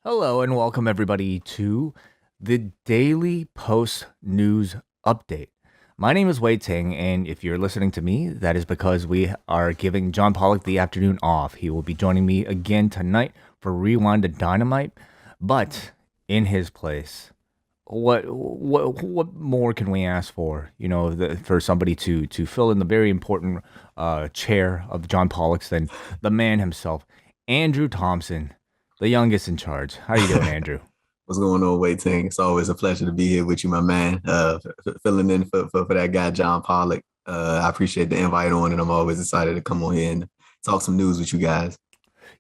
Hello and welcome everybody to the Daily Post News Update. My name is Wei Ting, and if you're listening to me, that is because we are giving John Pollock the afternoon off. He will be joining me again tonight for Rewind to Dynamite, but in his place, what more can we ask for? For somebody to fill in the very important chair of John Pollock's than the man himself, Andrew Thompson, the youngest in charge. How you doing, Andrew? What's going on, Wei Ting? It's always a pleasure to be here with you, my man. Filling in for that guy, John Pollock. I appreciate the invite on, and I'm always excited to come on here and talk some news with you guys.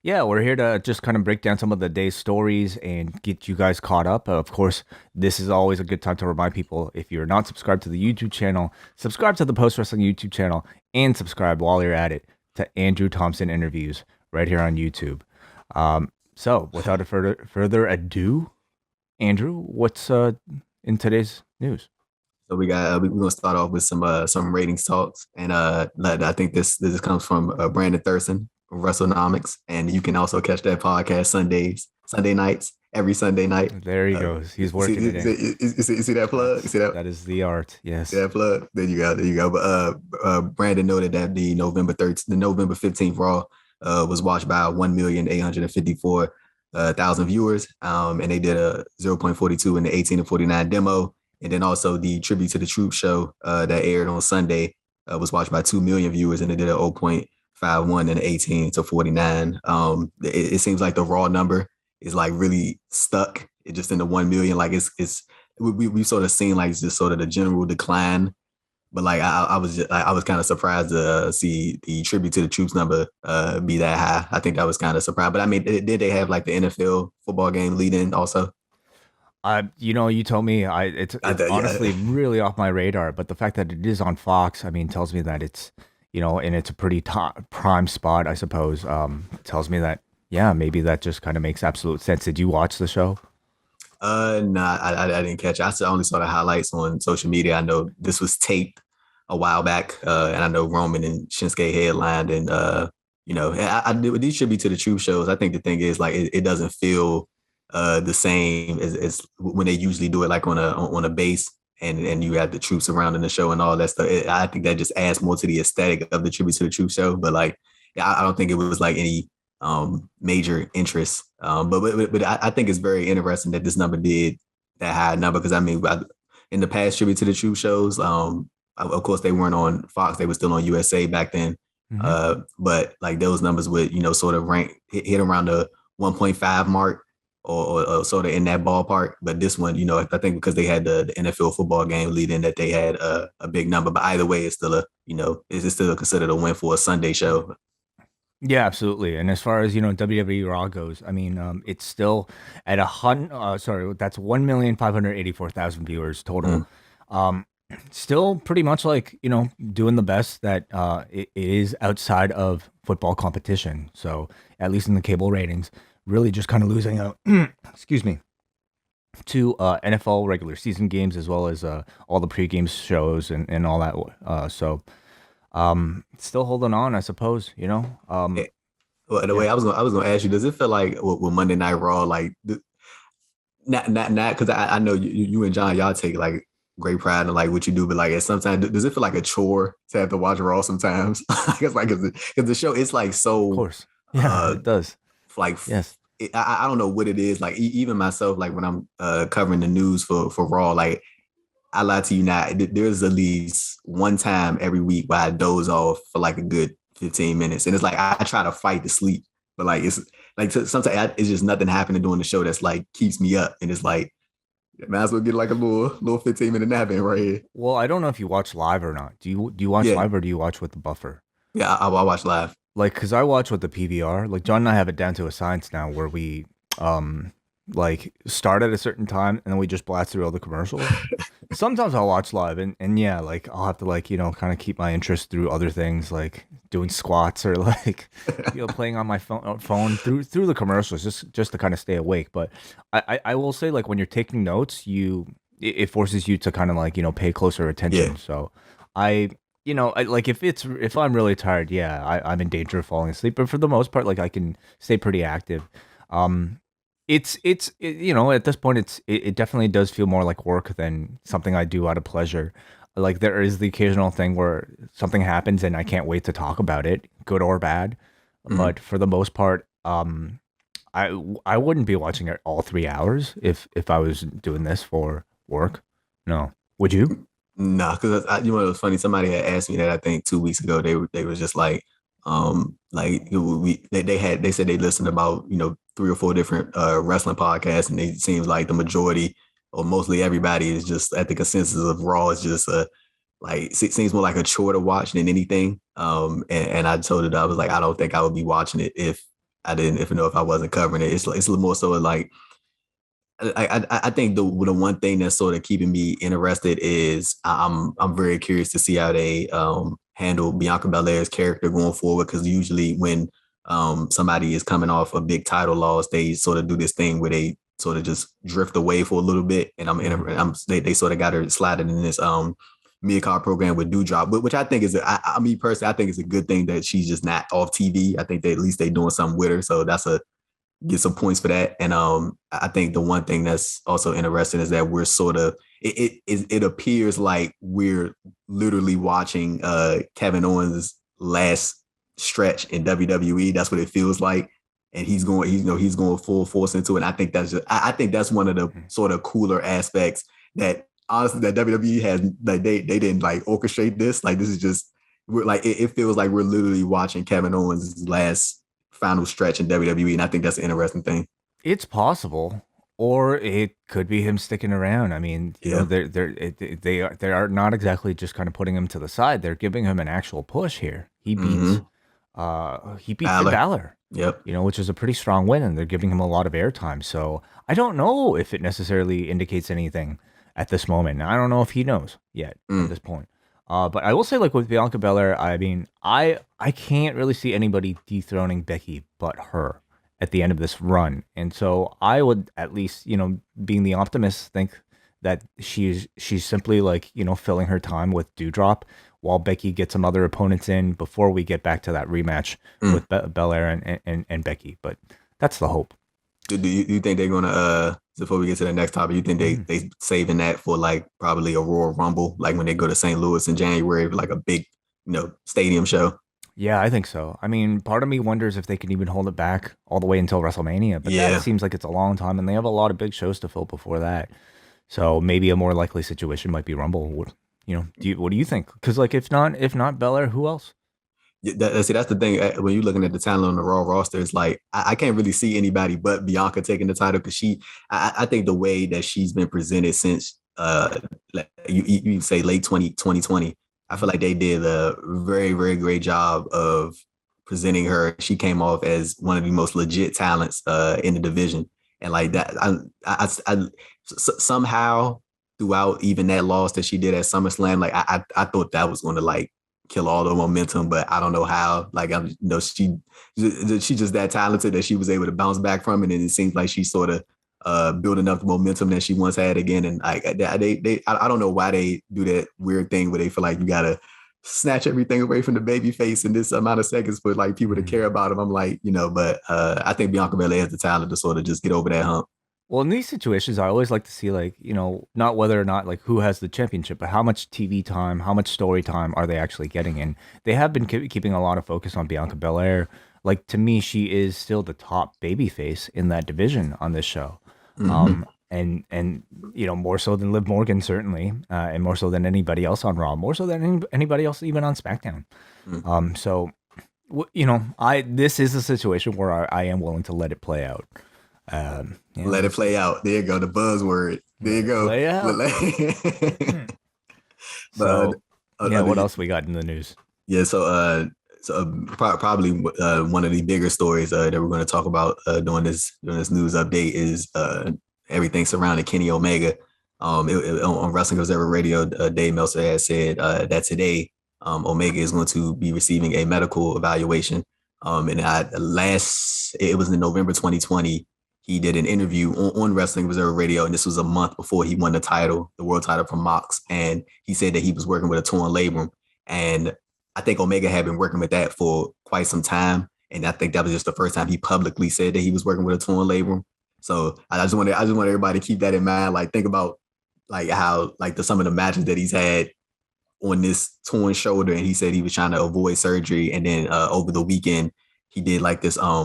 Yeah, we're here to just kind of break down some of the day's stories and get you guys caught up. Of course, this is always a good time to remind people, if you're not subscribed to the YouTube channel, subscribe to the Post Wrestling YouTube channel and subscribe while you're at it to Andrew Thompson interviews right here on YouTube. So without a further ado, Andrew, what's in today's news? So we're gonna start off with some ratings talks, and I think this comes from Brandon Thurston of WrestleNomics, and you can also catch that podcast Sunday nights, every Sunday night. There he goes. He's working it in. You see that plug? You see that? That is the art. Yes. See that plug? There you go. There you go. But Brandon noted that the November 15th Raw was watched by 1,854,000 viewers, and they did a 0.42 in the 18 to 49 demo. And then also the Tribute to the Troop show that aired on Sunday was watched by 2 million viewers, and they did a 0.51 in the 18 to 49. It seems like the Raw number is like really stuck. It just in the 1 million. Like we've sort of seen like just sort of the general decline. But like I was kind of surprised to see the Tribute to the Troops number be that high. I think I was kind of surprised. But I mean, did they have like the NFL football game lead in also? You told me it's honestly really off my radar, but the fact that it is on Fox, I mean, tells me that it's, and it's a pretty prime spot, I suppose. Tells me that, yeah, maybe that just kind of makes absolute sense. Did you watch the show? Nah, I didn't catch it. I only saw the highlights on social media. I know this was taped a while back, and I know Roman and Shinsuke headlined, and I with these Tribute to the Truth shows. I think the thing is like it doesn't feel the same as when they usually do it like on a base, and you have the troops surrounding the show and all that stuff. I think that just adds more to the aesthetic of the Tribute to the Truth show. But like, yeah, I don't think it was like any major interest. But I think it's very interesting that this number did that high number, because I mean, in the past Tribute to the Truth shows, of course they weren't on Fox; they were still on USA back then. But like those numbers would sort of hit around the 1.5 mark, or sort of in that ballpark. But this one, I think because they had the NFL football game lead in, that they had a big number. But either way, it's still it's still considered a win for a Sunday show. Yeah, absolutely. And as far as WWE Raw goes, I mean, it's still at that's 1,584,000 viewers total. Still pretty much like doing the best that it is outside of football competition. So at least in the cable ratings, really just kind of losing out. Excuse me. To NFL regular season games, as well as all the pre-game shows and all that. Still holding on, I suppose. Well, the way I was gonna ask you, does it feel like with Monday Night Raw, like not because I know you and John, y'all take like great pride in like what you do, but like sometimes does it feel like a chore to have to watch Raw sometimes? I guess like because the show it's like so. Of course, yeah, it does. Like yes, I don't know what it is. Like even myself, like when I'm covering the news for Raw, like I lie to you not. There's at least one time every week where I doze off for like a good 15 minutes. And it's like I try to fight to sleep, but like it's like sometimes it's just nothing happening during the show that's like keeps me up. And it's like, might as well get like a little 15-minute nap in right here. Well, I don't know if you watch live or not. Do you watch live, or do you watch with the buffer? Yeah, I watch live. Like, because I watch with the PVR. Like, John and I have it down to a science now where we like start at a certain time and then we just blast through all the commercials. Sometimes I'll watch live, and yeah, like I'll have to like kind of keep my interest through other things, like doing squats or like playing on my phone through the commercials, just to kind of stay awake. But I will say, like, when you're taking notes, it forces you to kind of like pay closer attention. Yeah. So I like if I'm really tired, yeah, I'm in danger of falling asleep. But for the most part, like I can stay pretty active. at this point it definitely does feel more like work than something I do out of pleasure. Like there is the occasional thing where something happens and I can't wait to talk about it, good or bad. Mm-hmm. But for the most part, I wouldn't be watching it all 3 hours if I was doing this for work. No, would you? Nah, because you know it was funny. Somebody had asked me that I think 2 weeks ago. They was just like they said they listened to about 3 or 4 different wrestling podcasts, and it seems like the majority or mostly everybody is just at the consensus of Raw is just like it seems more like a chore to watch than anything. And I told it I was like I don't think I would be watching it if I didn't if I wasn't covering it. It's a little more so like I think the one thing that's sort of keeping me interested is I'm very curious to see how they handle Bianca Belair's character going forward, because usually when somebody is coming off a big title loss, they sort of do this thing where they sort of just drift away for a little bit, and they sort of got her sliding in this mid card program with Dewdrop, which I think is I mean personally I think it's a good thing that she's just not off TV. I think that at least they doing something with her, so that's a get some points for that. And I think the one thing that's also interesting is that we're sort of it appears like we're literally watching Kevin Owens' last stretch in WWE. That's what it feels like. And he's going full force into it. And I think I think that's one of the sort of cooler aspects that honestly that WWE has, like they didn't like orchestrate this. Like this is just we're like it feels like we're literally watching Kevin Owens' last final stretch in WWE, and I think that's an interesting thing. It's possible, or it could be him sticking around. I mean, Yeah. they are not exactly just kind of putting him to the side. They're giving him an actual push here. Mm-hmm. He beats Finn Balor. Balor, Yep. which is a pretty strong win, and they're giving him a lot of airtime. So I don't know if it necessarily indicates anything at this moment. I don't know if he knows yet at Mm. this point. But I will say, like with Bianca Belair, I mean, I can't really see anybody dethroning Becky but her at the end of this run, and so I would at least, being the optimist, think that she's simply like filling her time with Dewdrop while Becky gets some other opponents in before we get back to that rematch Mm. with Belair and Becky. But that's the hope. Do you think they're gonna before we get to the next topic, you think Mhm. they saving that for like probably a Royal Rumble, like when they go to St. Louis in January, like a big, stadium show? Yeah, I think so. I mean, part of me wonders if they can even hold it back all the way until WrestleMania, but that Yeah. seems like it's a long time, and they have a lot of big shows to fill before that. So maybe a more likely situation might be Rumble. What do you think? Because like if not Belair, who else? Yeah, see, that's the thing. When you're looking at the talent on the Raw roster, it's like I can't really see anybody but Bianca taking the title, because I think the way that she's been presented since like you say late 2020, I feel like they did a very, very great job of presenting her. She came off as one of the most legit talents in the division, and like that, somehow throughout even that loss that she did at SummerSlam, like I thought that was going to like kill all the momentum, but I don't know how. Like she's just that talented that she was able to bounce back from it, and it seems like she's sort of building up the momentum that she once had again. And like I don't know why they do that weird thing where they feel like you gotta snatch everything away from the baby face in this amount of seconds for like people to care about them. I'm like, but I think Bianca Belair has the talent to sort of just get over that hump. Well, in these situations, I always like to see like not whether or not like who has the championship, but how much TV time, how much story time are they actually getting in? They have been keeping a lot of focus on Bianca Belair. Like to me, she is still the top babyface in that division on this show. Mm-hmm. And more so than Liv Morgan certainly, and more so than anybody else on Raw, more so than anybody else even on SmackDown. So I this is a situation where I am willing to let it play out. Yeah, Let it play out. There you go. The buzzword. There you let it go. play out. But So yeah, what else we got in the news? yeah, probably one of the bigger stories that we're going to talk about during this news update is everything surrounding Kenny Omega. On Wrestling Observer Radio, Dave Meltzer has said that today Omega is going to be receiving a medical evaluation. And it was in November 2020. He did an interview on Wrestling Observer Radio, and this was a month before he won the world title from Mox. And he said that he was working with a torn labrum. And I think Omega had been working with that for quite some time. And I think that was just the first time he publicly said that he was working with a torn labrum. So I just want everybody to keep that in mind. Like think about like how like some of the matches that he's had on this torn shoulder, and he said he was trying to avoid surgery. And then over the weekend, he did like this like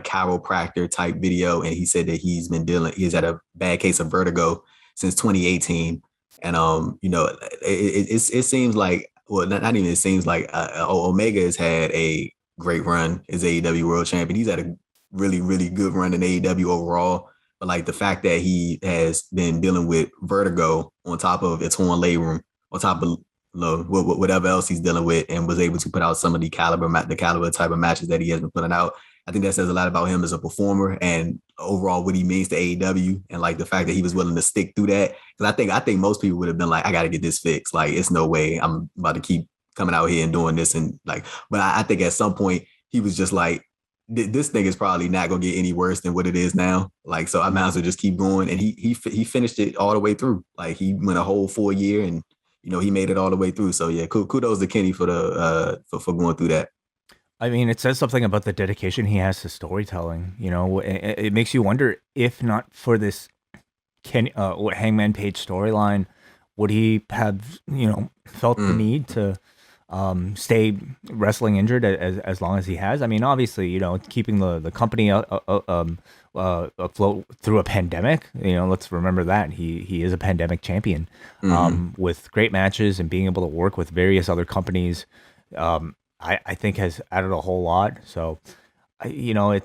chiropractor type video, and he said that he's had a bad case of vertigo since 2018. And it seems like, well, not even it seems like Omega has had a great run as AEW World Champion. He's had a really, really good run in AEW overall. But like the fact that he has been dealing with vertigo on top of a torn labrum, on top of whatever else he's dealing with, and was able to put out some of the caliber type of matches that he has been putting out. I think that says a lot about him as a performer and overall what he means to AEW, and like the fact that he was willing to stick through that. Because I think most people would have been like, I got to get this fixed. Like it's no way I'm about to keep coming out here and doing this. And like, but I think at some point he was just like, this thing is probably not gonna get any worse than what it is now. Like, so I might as well just keep going. And he finished it all the way through. Like he went a whole 4 year, and he made it all the way through. So yeah, kudos to Kenny for the for going through that. I mean, it says something about the dedication he has to storytelling. It makes you wonder, if not for this Hangman Page storyline, would he have felt the need to stay wrestling injured as long as he has? I mean, obviously, keeping the company afloat through a pandemic. Let's remember that he is a pandemic champion, with great matches and being able to work with various other companies. I think has added a whole lot. So, it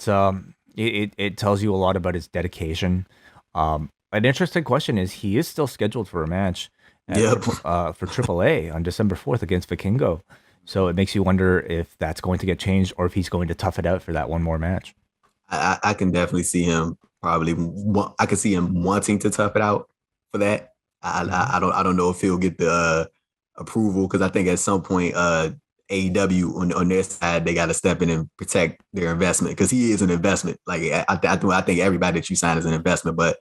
tells you a lot about his dedication. An interesting question is, he is still scheduled for a match for AAA on December 4th against Vikingo. So it makes you wonder if that's going to get changed, or if he's going to tough it out for that one more match. I can definitely see him I can see him wanting to tough it out for that. I don't know if he'll get the approval, because I think at some point AEW on their side, they got to step in and protect their investment, because he is an investment. Like I think everybody that you sign is an investment, but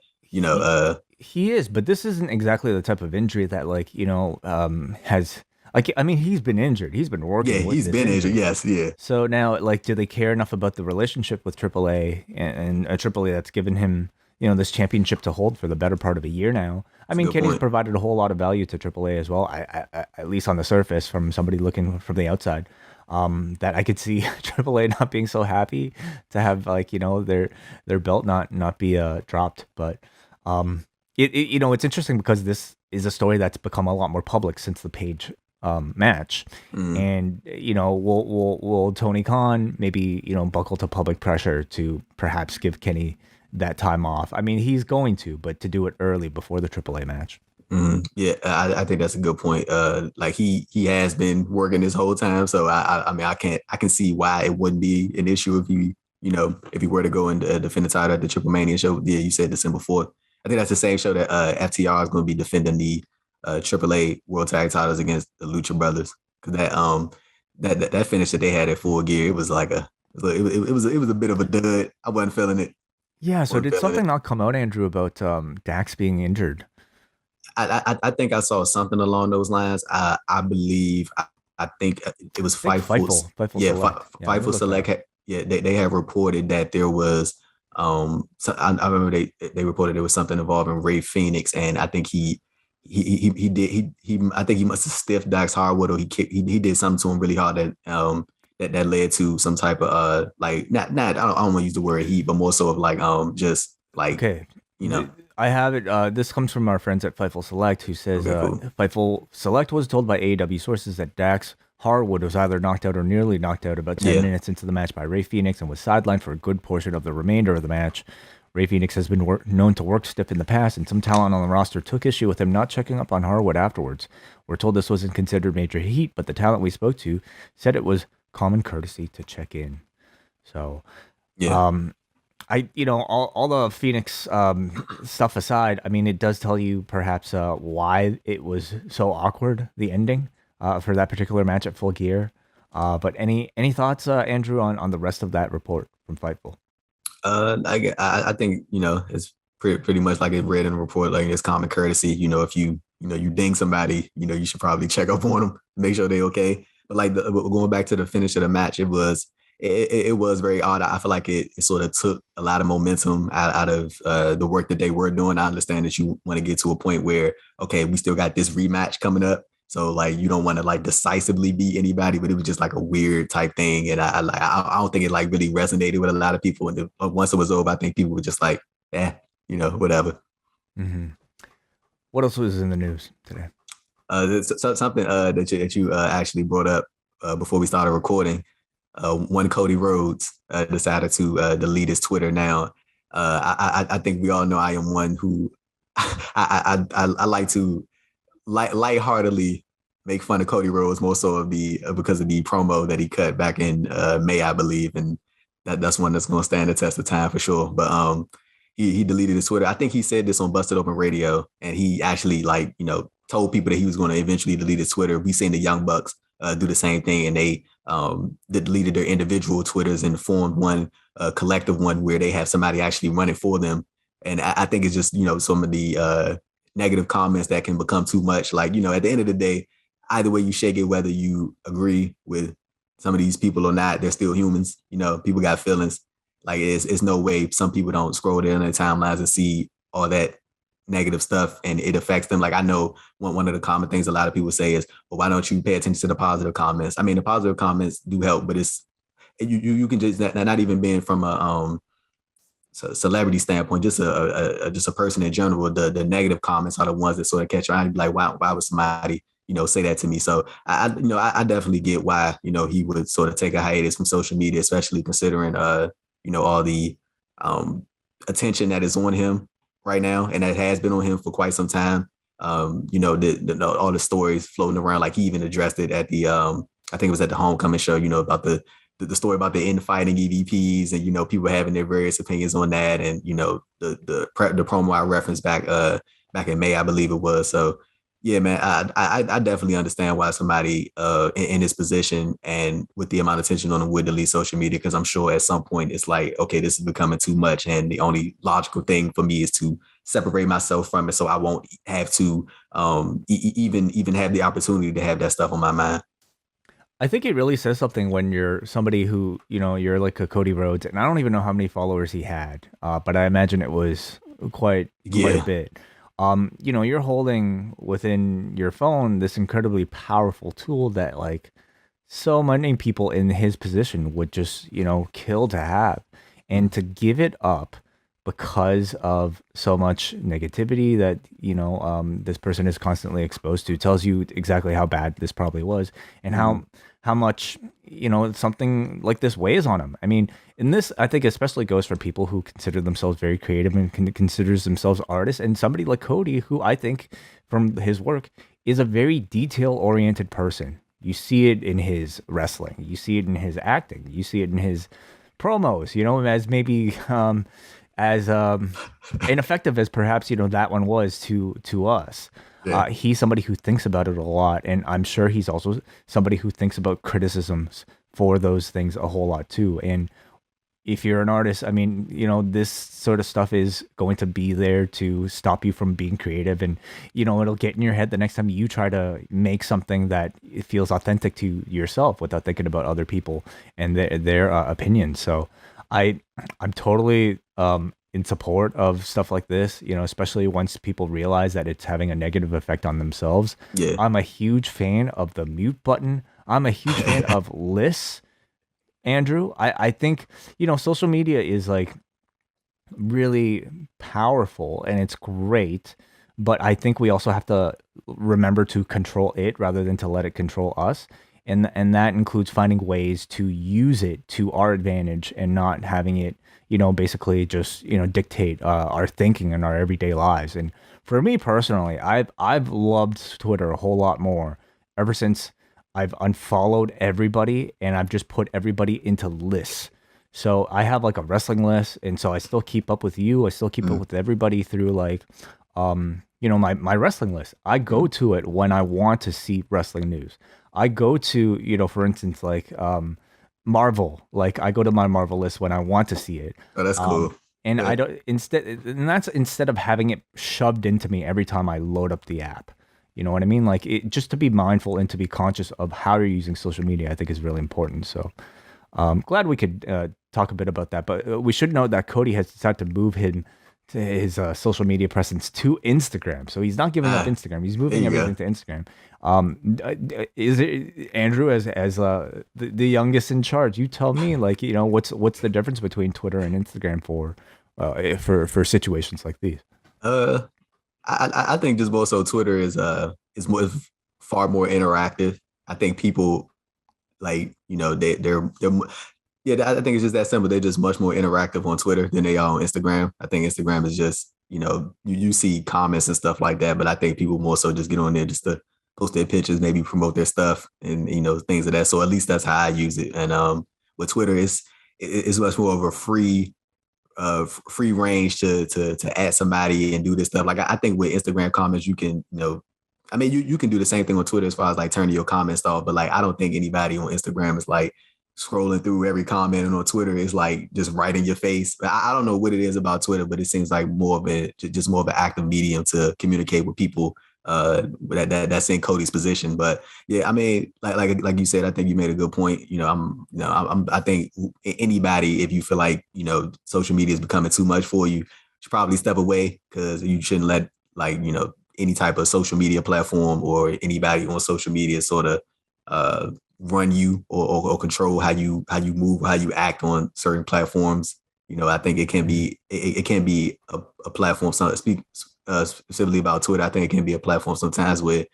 he is, but this isn't exactly the type of injury that has, like, I mean, he's been injured. He's been working. Yeah, he's been injured. Yes, yeah. So now, like, do they care enough about the relationship with AAA and a AAA that's given him, this championship to hold for the better part of a year now? I mean, Kenny's provided a whole lot of value to AAA as well. I at least on the surface, from somebody looking from the outside, that I could see AAA not being so happy to have their belt not be dropped, but. It's interesting because this is a story that's become a lot more public since the Page match, and will Tony Khan maybe buckle to public pressure to perhaps give Kenny that time off? I mean, he's going to, but to do it early before the AAA match. Yeah, I think that's a good point. Like he has been working this whole time, so I mean I can see why it wouldn't be an issue if he were to go and defend the title at the Triple Mania show. Yeah, you said December 4th. I think that's the same show that FTR is going to be defending the AAA World Tag Titles against the Lucha Brothers. Because that finish that they had at Full Gear, it was like it was a bit of a dud. I wasn't feeling it. Yeah. So did something not come out, Andrew, about Dax being injured? I think I saw something along those lines. I believe I think it was Fightful. Fightful Select. They have reported that there was. So I remember they reported there was something involving Ray Phoenix, and I think he I think he must have stiffed Dax Harwood, or he did something to him really hard that led to some type of like not I don't want to use the word heat, but more so of like just like okay. I have it. This comes from our friends at Fightful Select, who says cool. Fightful Select was told by AEW sources that Dax Harwood was either knocked out or nearly knocked out about 10 minutes into the match by Ray Phoenix, and was sidelined for a good portion of the remainder of the match. Ray Phoenix has been known to work stiff in the past, and some talent on the roster took issue with him not checking up on Harwood afterwards. We're told this wasn't considered major heat, but the talent we spoke to said it was common courtesy to check in. So, all the Phoenix stuff aside, I mean, it does tell you perhaps why it was so awkward, the ending for that particular match at Full Gear. But any thoughts, Andrew, on the rest of that report from Fightful? I think it's pretty much like it read in the report, like it's common courtesy. If you ding somebody, you should probably check up on them, make sure they're okay. But like going back to the finish of the match, it was it was very odd. I feel like it sort of took a lot of momentum out of the work that they were doing. I understand that you want to get to a point where, okay, we still got this rematch coming up. So like you don't want to like decisively beat anybody, but it was just like a weird type thing. And I don't think it like really resonated with a lot of people. And once it was over, I think people were just like, whatever. Mm-hmm. What else was in the news today? Something that you actually brought up before we started recording. One Cody Rhodes decided to delete his Twitter now. I think we all know I am one who I like to lightheartedly make fun of Cody Rhodes more so of because of the promo that he cut back in May, I believe, and that's one that's going to stand the test of time for sure. But he deleted his Twitter. I think he said this on Busted Open Radio, and he actually told people that he was going to eventually delete his Twitter. We seen the Young Bucks do the same thing, and they deleted their individual Twitters and formed one collective one where they have somebody actually running for them. And I think it's just some of the negative comments that can become too much. Like at the end of the day, either way you shake it, whether you agree with some of these people or not, they're still humans. People got feelings. Like it's no way some people don't scroll down their timelines and see all that negative stuff and it affects them. Like I know one of the common things a lot of people say is, well, why don't you pay attention to the positive comments? I mean, the positive comments do help, but it's you can just not even being from a celebrity standpoint, just a person in general. The negative comments are the ones that sort of catch your eye. Like why would somebody say that to me? So I definitely get why he would sort of take a hiatus from social media, especially considering all the attention that is on him right now, and that has been on him for quite some time. All the stories floating around, like he even addressed it at the I think it was at the homecoming show, about the story about the infighting EVPs and people having their various opinions on that, and the promo I referenced back in May, I believe it was. So yeah, man, I definitely understand why somebody in this position and with the amount of attention on them would delete social media, because I'm sure at some point it's like, okay, this is becoming too much, and the only logical thing for me is to separate myself from it, so I won't have to even have the opportunity to have that stuff on my mind. I think it really says something when you're somebody who, you're like a Cody Rhodes, and I don't even know how many followers he had, but I imagine it was quite a bit. You're holding within your phone this incredibly powerful tool that like so many people in his position would just, kill to have, and to give it up because of so much negativity that this person is constantly exposed to tells you exactly how bad this probably was, and how much something like this weighs on him. I mean, in this, I think especially goes for people who consider themselves very creative and considers themselves artists, and somebody like Cody, who I think from his work is a very detail oriented person. You see it in his wrestling, you see it in his acting, you see it in his promos, as maybe as ineffective as perhaps that one was to us. Yeah. He's somebody who thinks about it a lot, and I'm sure he's also somebody who thinks about criticisms for those things a whole lot too. And if you're an artist, I mean, this sort of stuff is going to be there to stop you from being creative, and it'll get in your head the next time you try to make something that it feels authentic to yourself without thinking about other people and their opinions. So I'm totally in support of stuff like this, especially once people realize that it's having a negative effect on themselves. Yeah. I'm a huge fan of the mute button. I'm a huge fan of lists, Andrew. I think, social media is like really powerful and it's great, but I think we also have to remember to control it rather than to let it control us. And that includes finding ways to use it to our advantage and not having it, basically just, dictate our thinking and our everyday lives. And for me personally, I've loved Twitter a whole lot more ever since I've unfollowed everybody and I've just put everybody into lists. So I have like a wrestling list, and so I still keep up with you. I still keep up with everybody through like, my wrestling list. I go to it when I want to see wrestling news. I go to, for instance, like Marvel. Like I go to my Marvel list when I want to see it. Oh, that's cool. And yeah. That's instead of having it shoved into me every time I load up the app. You know what I mean? Like just to be mindful and to be conscious of how you're using social media, I think is really important. So Glad we could talk a bit about that, but we should note that Cody has decided to move him to his social media presence to Instagram. So he's not giving up Instagram. He's There moving you everything go. to Instagram. Is it Andrew as the youngest in charge? You tell me, like, what's the difference between Twitter and Instagram for situations like these? Uh, I think just more so Twitter is more far more interactive. I think people like they're yeah. I think it's just that simple. They're just much more interactive on Twitter than they are on Instagram. I think Instagram is just you see comments and stuff like that, but I think people more so just get on there just to post their pictures, maybe promote their stuff and things of that. So at least that's how I use it. And with Twitter, it's much more of a free range to add somebody and do this stuff. Like I think with Instagram comments, you can, I mean, you can do the same thing on Twitter as far as like turning your comments off, but like I don't think anybody on Instagram is like scrolling through every comment, and on Twitter is like just right in your face. But I don't know what it is about Twitter, but it seems like more of a just more of an active medium to communicate with people that's in Cody's position. But yeah, I mean, like you said, I think you made a good point. I think anybody, if you feel like social media is becoming too much for you, should probably step away, because you shouldn't let like any type of social media platform or anybody on social media sort of run you or control how you move, how you act on certain platforms. I think it can be it can be a platform. Speak specifically about Twitter. I think it can be a platform sometimes where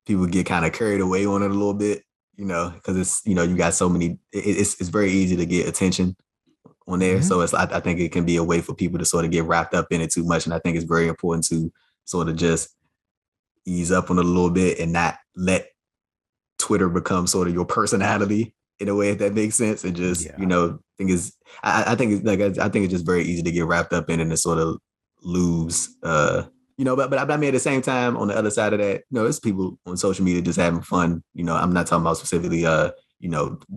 people get kind of carried away on it a little bit. Because it's you got so many. It's very easy to get attention on there. Hmm. So I think it can be a way for people to sort of get wrapped up in it too much. And I think it's very important to sort of just ease up on it a little bit and not let Twitter become sort of your personality in a way, if that makes sense. And just, Yeah. think is I think it's like I think it's just very easy to get wrapped up in it and sort of lose but I mean at the same time, on the other side of that, it's people on social media just having fun. I'm not talking about specifically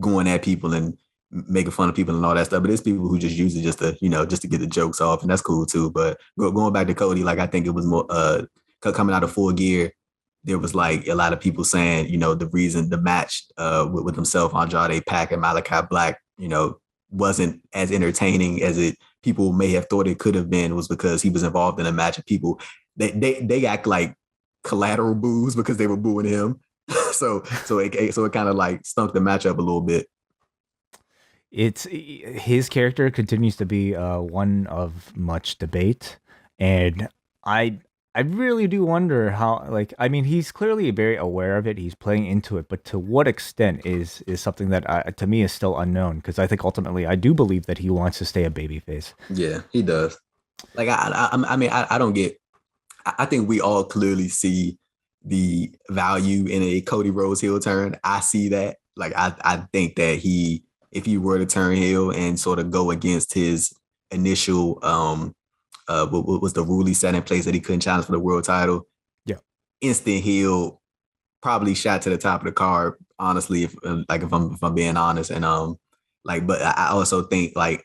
going at people and making fun of people and all that stuff, but it's people who just use it just to get the jokes off, and that's cool too. But going back to Cody, like I think it was more coming out of Full Gear, there was like a lot of people saying, the reason the match with himself, Andrade Pack and Malachi Black, wasn't as entertaining as it people may have thought it could have been, was because he was involved in a match of people. They act like collateral boos because they were booing him. So it kind of like stunk the match up a little bit. It's his character continues to be one of much debate, and I I really do wonder how. Like, I mean, he's clearly very aware of it. He's playing into it, but to what extent is something that to me is still unknown. Because I think ultimately, I do believe that he wants to stay a babyface. Yeah, he does. Like I mean, I don't get. I think we all clearly see the value in a Cody Rhodes heel turn. I see that. Like I think that if he were to turn heel and sort of go against his initial what was the rule he set in place that he couldn't challenge for the world title, Yeah. instant heel, probably shot to the top of the card. Honestly, if I'm being honest, and but I also think like,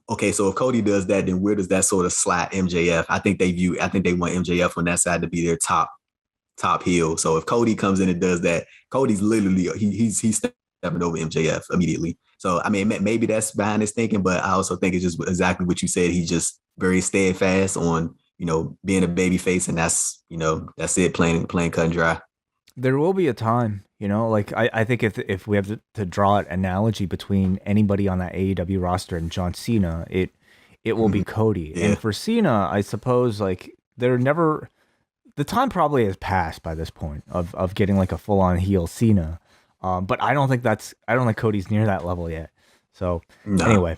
okay, so if Cody does that, then where does that sort of slot MJF? I think they want MJF on that side to be their top heel. So if Cody comes in and does that, Cody's literally he's stepping over MJF immediately. So I mean, maybe that's behind his thinking, but I also think it's just exactly what you said. He's just very steadfast on being a baby face, and that's it, plain cut and dry. There will be a time, like I think if we have to draw an analogy between anybody on that AEW roster and John Cena, it will be Cody. Yeah, And for Cena, I suppose like the time probably has passed by this point of getting like a full on heel Cena. But I don't think Cody's near that level yet. So no. anyway,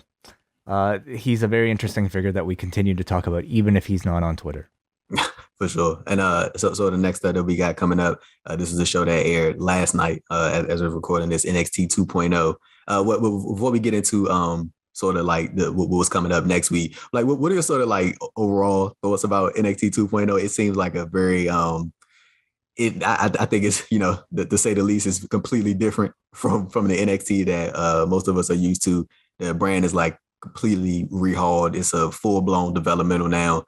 he's a very interesting figure that we continue to talk about, even if he's not on Twitter. For sure. And so the next stuff that we got coming up, this is a show that aired last night as we're recording this, NXT 2.0. Before we get into sort of like what's coming up next week, like what are your sort of like overall thoughts about NXT 2.0? It seems like a very I think it's to say the least, is completely different from the NXT that most of us are used to. The brand is like completely rehauled. It's a full blown developmental now.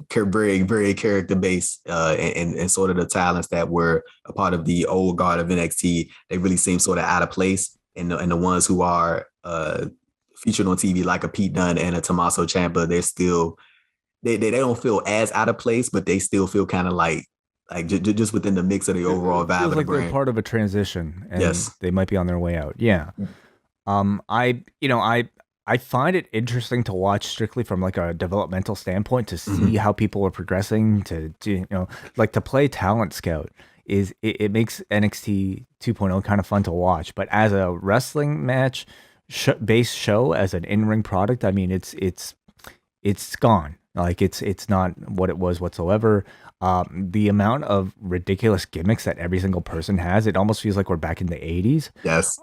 Very very character based, and sort of the talents that were a part of the old guard of NXT, they really seem sort of out of place and the ones who are featured on TV, like a Pete Dunne and a Tommaso Ciampa, they're still they don't feel as out of place, but they still feel kind of like just within the mix of the overall It vibe feels of the like they're brand. part of a transition and Yes. they might be on their way out. Yeah. I find it interesting to watch strictly from like a developmental standpoint to see Hmm. how people are progressing like to play talent scout it makes NXT 2.0 kind of fun to watch, but as a wrestling match based show as an in-ring product, I mean it's gone. Like it's not what it was whatsoever. The amount of ridiculous gimmicks that every single person has, it almost feels like we're back in the 80s. Yes.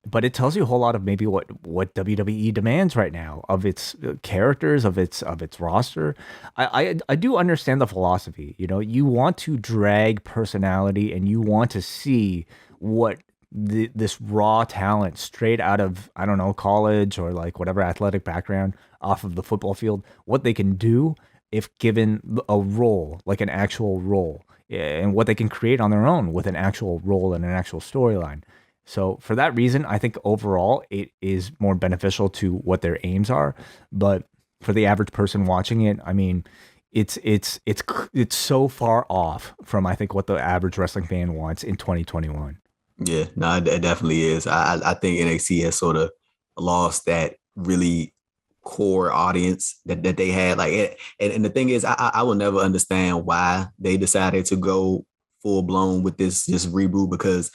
But it tells you a whole lot of maybe what WWE demands right now of its characters, of its roster. I do understand the philosophy. You know, you want to drag personality and you want to see what this raw talent straight out of, I don't know, college or like whatever athletic background off of the football field, what they can do if given a role, like an actual role, and what they can create on their own with an actual role and an actual storyline. So for that reason, I think overall it is more beneficial to what their aims are. But for the average person watching it, I mean, it's so far off from I think what the average wrestling fan wants in 2021. Yeah, no, it definitely is. I think NXT has sort of lost that really core audience that they had. Like, and the thing is, I will never understand why they decided to go full blown with this just reboot, because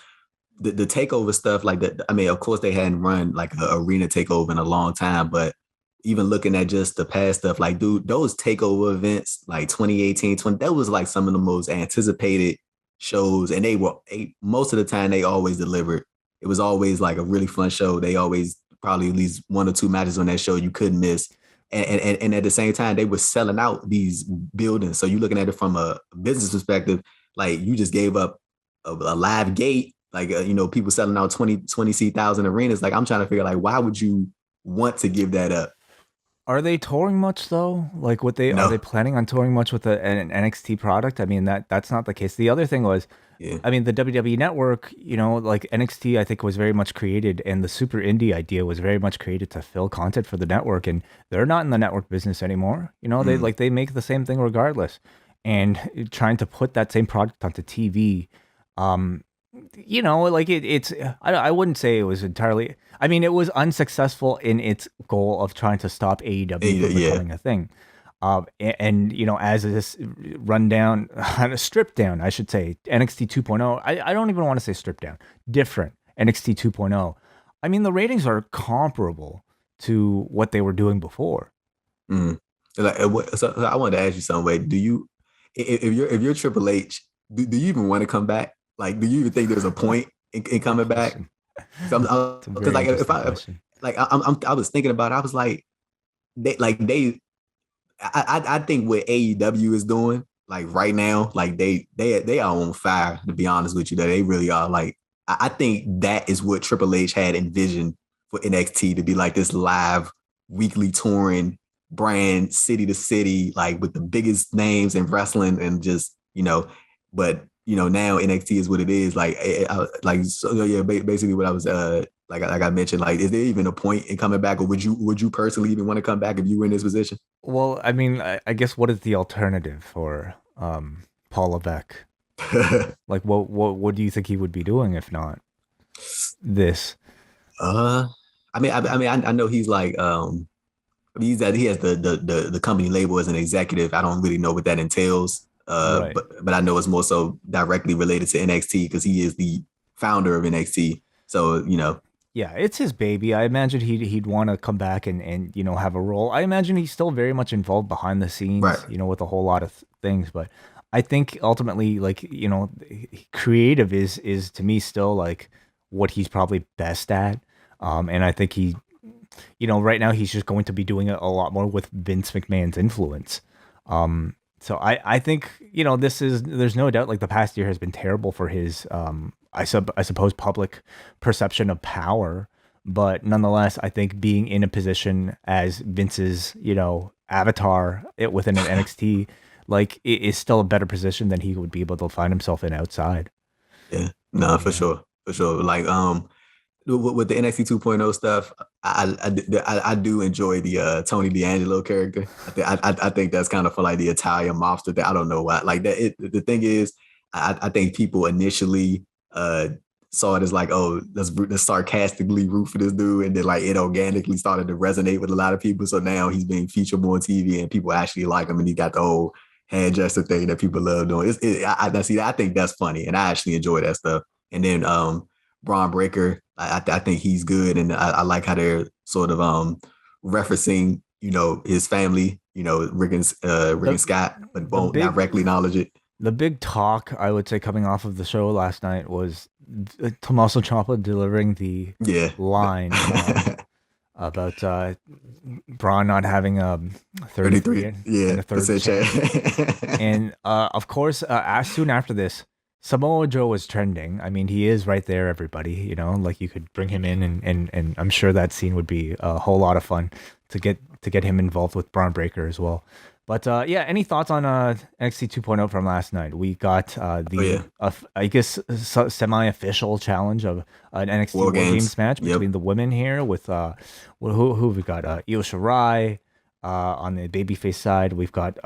the takeover stuff, like that. I mean, of course, they hadn't run like an arena takeover in a long time, but even looking at just the past stuff, like, dude, those takeover events, like 2018, that was like some of the most anticipated shows, and they were most of the time they always delivered. It was always like a really fun show. They always probably at least one or two matches on that show you couldn't miss. And at the same time, they were selling out these buildings. So you're looking at it from a business perspective, like you just gave up a live gate, like people selling out 20 seat thousand arenas. Like, I'm trying to figure, like, why would you want to give that up? Are they touring much though? Like what they are they No. planning on touring much with an NXT product? I mean that's not the case. The other thing was, Yeah. I mean the WWE Network, like NXT I think was very much created and the super indie idea was very much created to fill content for the network and they're not in the network business anymore. Mm. They make the same thing regardless. And trying to put that same product onto TV, um, like I wouldn't say it was entirely. I mean, it was unsuccessful in its goal of trying to stop AEW from Yeah. becoming a thing. As this rundown, stripped down, I should say, NXT 2.0. I don't even want to say stripped down. Different NXT 2.0. I mean, the ratings are comparable to what they were doing before. Mm. Like, so I wanted to ask you something. Wait, do you, if you're Triple H, do you even want to come back? Like, do you even think there's a point in Good coming back? question. It's a Because very like, interesting question. I was thinking about it, I was like, I think what AEW is doing, like right now, like they are on fire. To be honest with you, that they really are. Like, I think that is what Triple H had envisioned for NXT to be, like this live weekly touring brand, city to city, like with the biggest names in wrestling, and just but now NXT is what it is. Like, like, so yeah, basically what I was like I mentioned, like, is there even a point in coming back, or would you personally even want to come back if you were in this position? Well, I mean, I guess what is the alternative for Paul Levesque? Like, what do you think he would be doing if not this? uh, I know he's like, he has the company label as an executive. I don't really know what that entails. Right. But I know it's more so directly related to NXT because he is the founder of NXT. So Yeah, it's his baby. I imagine he'd want to come back and have a role. I imagine he's still very much involved behind the right. scenes, with a whole lot of things. But I think ultimately, like creative is to me still like what he's probably best at. And I think right now he's just going to be doing it a lot more with Vince McMahon's influence. So I think there's no doubt like the past year has been terrible for his I suppose public perception of power, but nonetheless I think being in a position as Vince's avatar within an NXT like it is still a better position than he would be able to find himself in outside. Yeah. No, for Yeah. sure. For sure. Like, with the NXT 2.0 stuff, I do enjoy the Tony D'Angelo character. I think that's kind of for like the Italian mobster thing. I don't know why. Like that. The thing is, I think people initially saw it as like, oh, let's sarcastically root for this dude, and then like it organically started to resonate with a lot of people. So now he's being featured more on TV, and people actually like him, and he got the whole hairdresser thing that people love doing. I think that's funny, and I actually enjoy that stuff. And then Braun Breaker, I think he's good, and I like how they're sort of referencing, his family, Rick and Scott, but won't directly acknowledge it. The big talk, I would say, coming off of the show last night was Tommaso Ciampa delivering the line about Braun not having 33 and a third chance. And of course, as soon after this, Samoa Joe was trending. I mean, he is right there, everybody. Like you could bring him in, and I'm sure that scene would be a whole lot of fun to get him involved with Braun Breaker as well. But any thoughts on NXT 2.0 from last night? We got I guess semi-official challenge of an NXT WarGames match between the women here with who we got? Io Shirai on the babyface side. We've got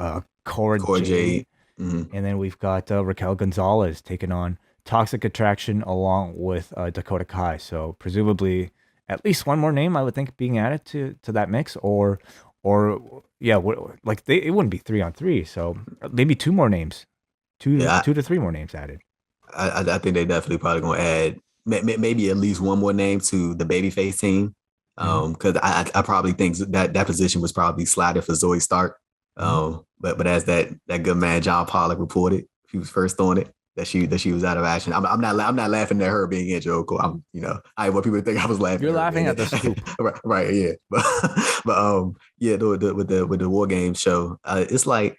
Cora Jade. Mm-hmm. And then we've got Raquel Gonzalez taking on Toxic Attraction along with Dakota Kai. So presumably at least one more name, I would think, being added to that mix, or it wouldn't be 3-on-3. So maybe two more names, two to three more names added. I think they definitely probably going to add maybe at least one more name to the babyface team. Because I probably think that position was probably slotted for Zoe Stark. But as that good man John Pollock reported, he was first on it that she was out of action. I'm not laughing at her being injured. I want people to think I was laughing. You're laughing at the scoop, right? Yeah, but with the War Games show, it's like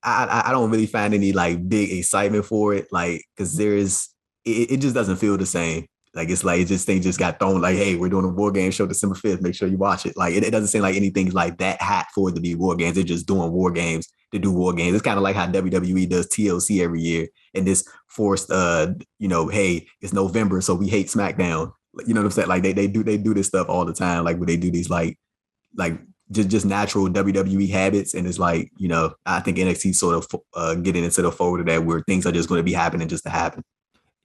I don't really find any like big excitement for it, like because it just doesn't feel the same. Like it's like thing just got thrown. Like, hey, we're doing a War Games show December 5th. Make sure you watch it. Like it doesn't seem like anything's like that hot for it to be War Games. They're just doing War Games to do War Games. It's kind of like how WWE does TLC every year, and this forced, hey, it's November, so we hate SmackDown. You know what I'm saying? Like they do this stuff all the time. Like where they do these like just natural WWE habits, and it's like I think NXT sort of getting into the fold of that where things are just going to be happening just to happen.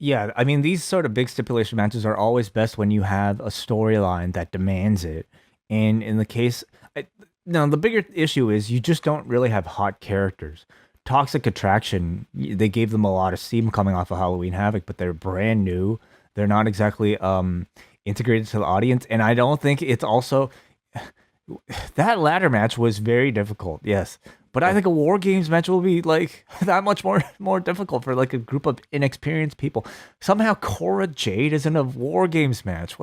Yeah, I mean, these sort of big stipulation matches are always best when you have a storyline that demands it. And in the case, the bigger issue is you just don't really have hot characters. Toxic Attraction, they gave them a lot of steam coming off of Halloween Havoc, but they're brand new. They're not exactly integrated to the audience. And I don't think it's also... That ladder match was very difficult, yes. But I think a War Games match will be like that much more difficult for like a group of inexperienced people. Somehow Cora Jade is in a War Games match.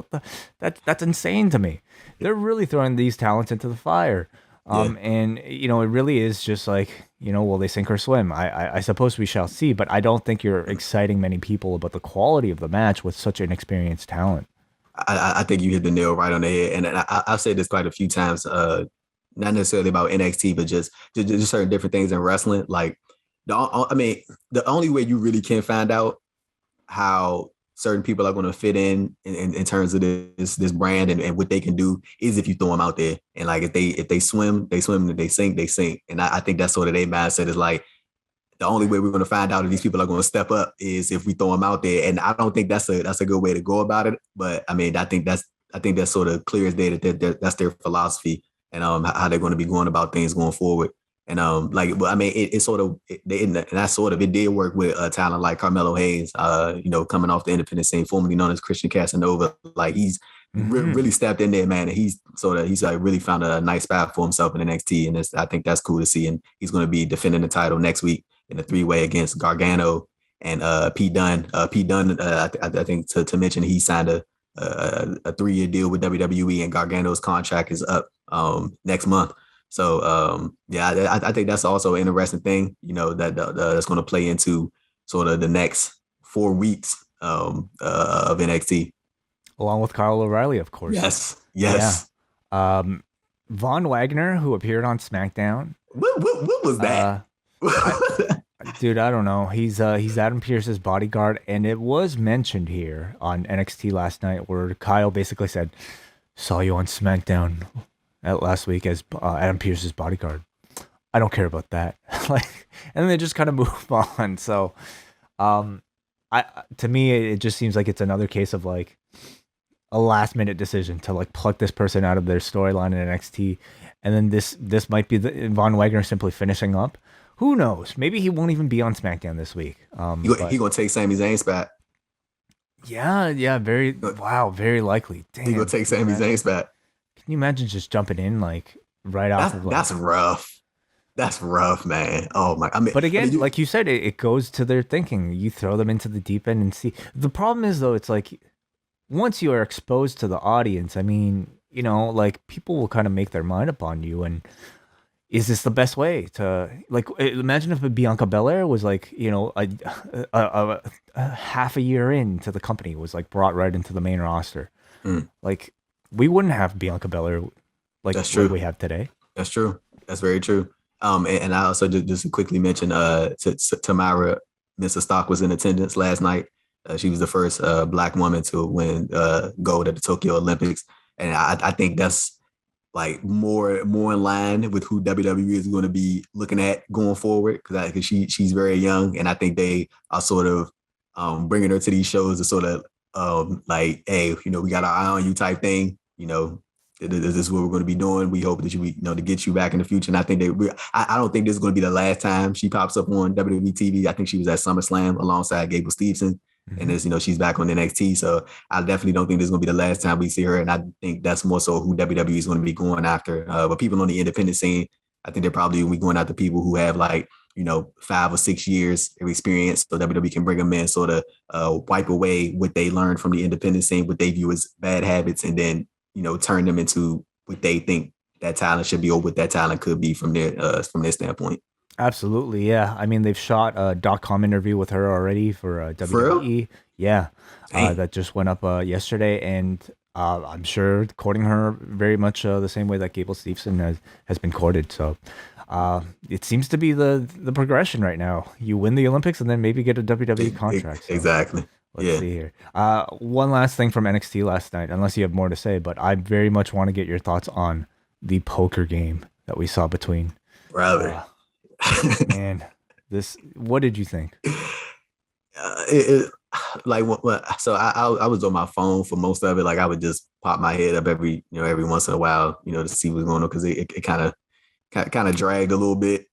That's insane to me. They're really throwing these talents into the fire. And it really is just like, will they sink or swim? I suppose we shall see, but I don't think you're exciting many people about the quality of the match with such inexperienced talent. I think you hit the nail right on the head. And I've said this quite a few times, not necessarily about NXT, but just certain different things in wrestling. Like, the only way you really can find out how certain people are going to fit in terms of this brand and what they can do is if you throw them out there. And like, if they swim, they swim, and if they sink, they sink. And I think that's sort of their mindset is like, the only way we're going to find out if these people are going to step up is if we throw them out there. And I don't think that's a good way to go about it. But I mean, I think that's sort of clear as day that that's their philosophy and how they're going to be going about things going forward. And it did work with a talent like Carmelo Hayes, coming off the independent scene, formerly known as Christian Casanova. Like he's really stepped in there, man. And he's like really found a nice spot for himself in NXT. And I think that's cool to see. And he's going to be defending the title next week in a 3-way against Gargano and Pete Dunne. Pete Dunne, I think to mention, he signed a 3-year deal with WWE, and Gargano's contract is up next month. So I think that's also an interesting thing, that's going to play into sort of the next 4 weeks of NXT. Along with Kyle O'Reilly, of course. Yes. Yeah. Von Wagner, who appeared on SmackDown. What was that? Dude, I don't know. He's Adam Pearce's bodyguard, and it was mentioned here on NXT last night where Kyle basically said, "Saw you on SmackDown last week as Adam Pearce's bodyguard." I don't care about that. Like, and then they just kind of move on. So, um, I to me it just seems like it's another case of like a last minute decision to like pluck this person out of their storyline in NXT, and then this might be the Von Wagner simply finishing up. Who knows? Maybe he won't even be on SmackDown this week. He gonna take Sami Zayn's spot. Yeah, very likely. He gonna Damn, take Sami Zayn's spot. can you imagine just jumping in like right off of like? That's rough. That's rough, man. Oh my! But again, like you said, it goes to their thinking. You throw them into the deep end and see. The problem is though, it's like once you are exposed to the audience, I mean, like people will kind of make their mind up on you. And is this the best way to like? Imagine if Bianca Belair was like, a half a year into the company was like brought right into the main roster. Like we wouldn't have Bianca Belair like That's the way true. we have today. That's true. That's very true. And I also just to quickly mention Tamara Mr. Stock was in attendance last night. She was the first Black woman to win gold at the Tokyo Olympics, and I think that's like more in line with who WWE is going to be looking at going forward because she's very young, and I think they are sort of bringing her to these shows to sort of like, hey, we got our eye on you type thing, this is what we're going to be doing. We hope that to get you back in the future. And I think I don't think this is going to be the last time she pops up on WWE TV. I think she was at SummerSlam alongside Gable Steveson. And as she's back on NXT. So I definitely don't think this is going to be the last time we see her. And I think that's more so who WWE is going to be going after. But people on the independent scene, I think they're probably going to be going after people who have like, 5 or 6 years of experience. So WWE can bring them in, sort of wipe away what they learned from the independent scene, what they view as bad habits, and then, turn them into what they think that talent should be or what that talent could be from their standpoint. Absolutely, yeah. I mean, they've shot a .com interview with her already for WWE. Yeah, that just went up yesterday, and I'm sure courting her very much the same way that Gable Steveson has been courted. So it seems to be the progression right now. You win the Olympics, and then maybe get a WWE contract. So exactly. let's see here. One last thing from NXT last night, unless you have more to say, but I very much want to get your thoughts on the poker game that we saw between. Brother. Man, what did you think? So I was on my phone for most of it. Like I would just pop my head up every once in a while, to see what's going on because it kind of dragged a little bit.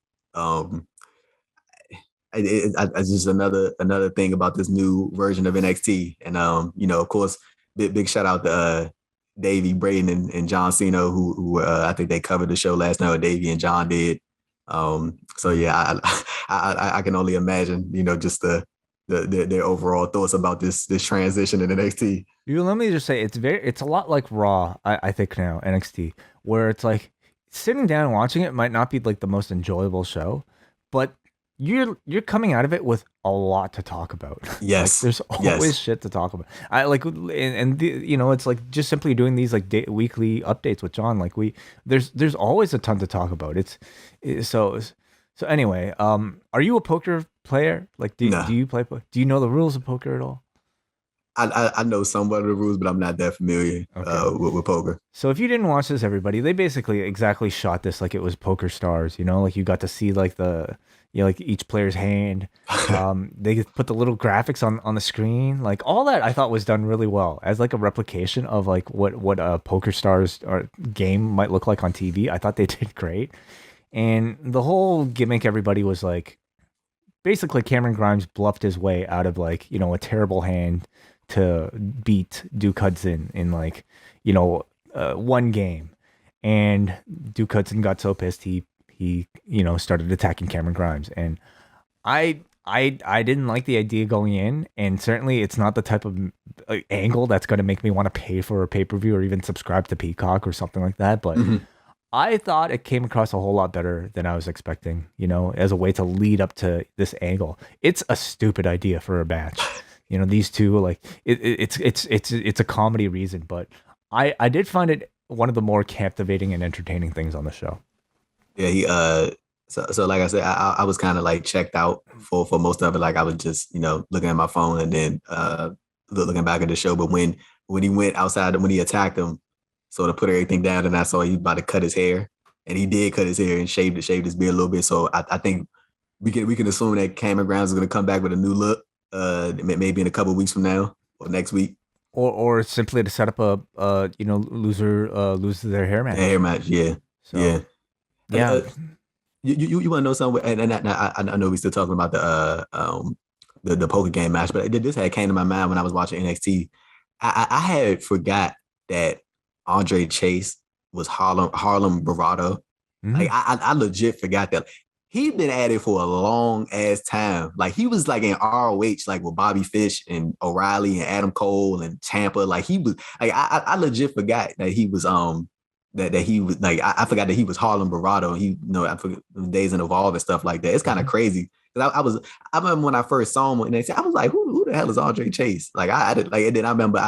It's just another thing about this new version of NXT, and of course, big shout out to Davey Braden and John Cena, who I think they covered the show last night. Or Davey and John did. So yeah, I can only imagine, just their overall thoughts about this transition in NXT. Let me just say it's a lot like Raw, I think now, NXT, where it's like sitting down and watching it might not be like the most enjoyable show, but you're coming out of it with a lot to talk about. Yes. Like, there's always shit to talk about. I like, and it's like just simply doing these like weekly updates with John. Like there's always a ton to talk about. So anyway, are you a poker player? Like, do you play poker? Do you know the rules of poker at all? I know somewhat of the rules, but I'm not that familiar with poker. So if you didn't watch this, everybody, they basically exactly shot this like it was Poker Stars. Like you got to see like like each player's hand. They put the little graphics on the screen, like all that. I thought was done really well as like a replication of like what a Poker Stars or game might look like on TV. I thought they did great, and the whole gimmick, everybody was like, basically Cameron Grimes bluffed his way out of like a terrible hand to beat Duke Hudson in like one game, and Duke Hudson got so pissed he started attacking Cameron Grimes, and I didn't like the idea going in, and certainly it's not the type of angle that's going to make me want to pay for a pay-per-view or even subscribe to Peacock or something like that, but I thought it came across a whole lot better than I was expecting, as a way to lead up to this angle. It's a stupid idea for a match. These two, like it's a comedy reason, but I did find it one of the more captivating and entertaining things on the show. Yeah, So like I said, I was kind of like checked out for most of it. Like I was just looking at my phone and then looking back at the show. But when he went outside, when he attacked him, sort of put everything down, and I saw he was about to cut his hair, and he did cut his hair and shaved his beard a little bit. So I think we can assume that Cameron Grimes is going to come back with a new look, maybe in a couple of weeks from now or next week. Or simply to set up a loser loses their hair match. Hair match, yeah, So, yeah. yeah. You want to know something? And I know we're still talking about the poker game match, but this had came to my mind when I was watching NXT. I had forgot that Andre Chase was Harlem Bravado. Mhm. Like I legit forgot that. He'd been at it for a long ass time. Like he was like in ROH, like with Bobby Fish and O'Reilly and Adam Cole and Tampa. Like he was like I legit forgot that he was that he was like I forgot that he was Harlem Bravado. He I forget Days in Evolve and stuff like that. It's kind of crazy. I remember when I first saw him and they said I was like, who the hell is Andre Chase? Like I did like, and then I remember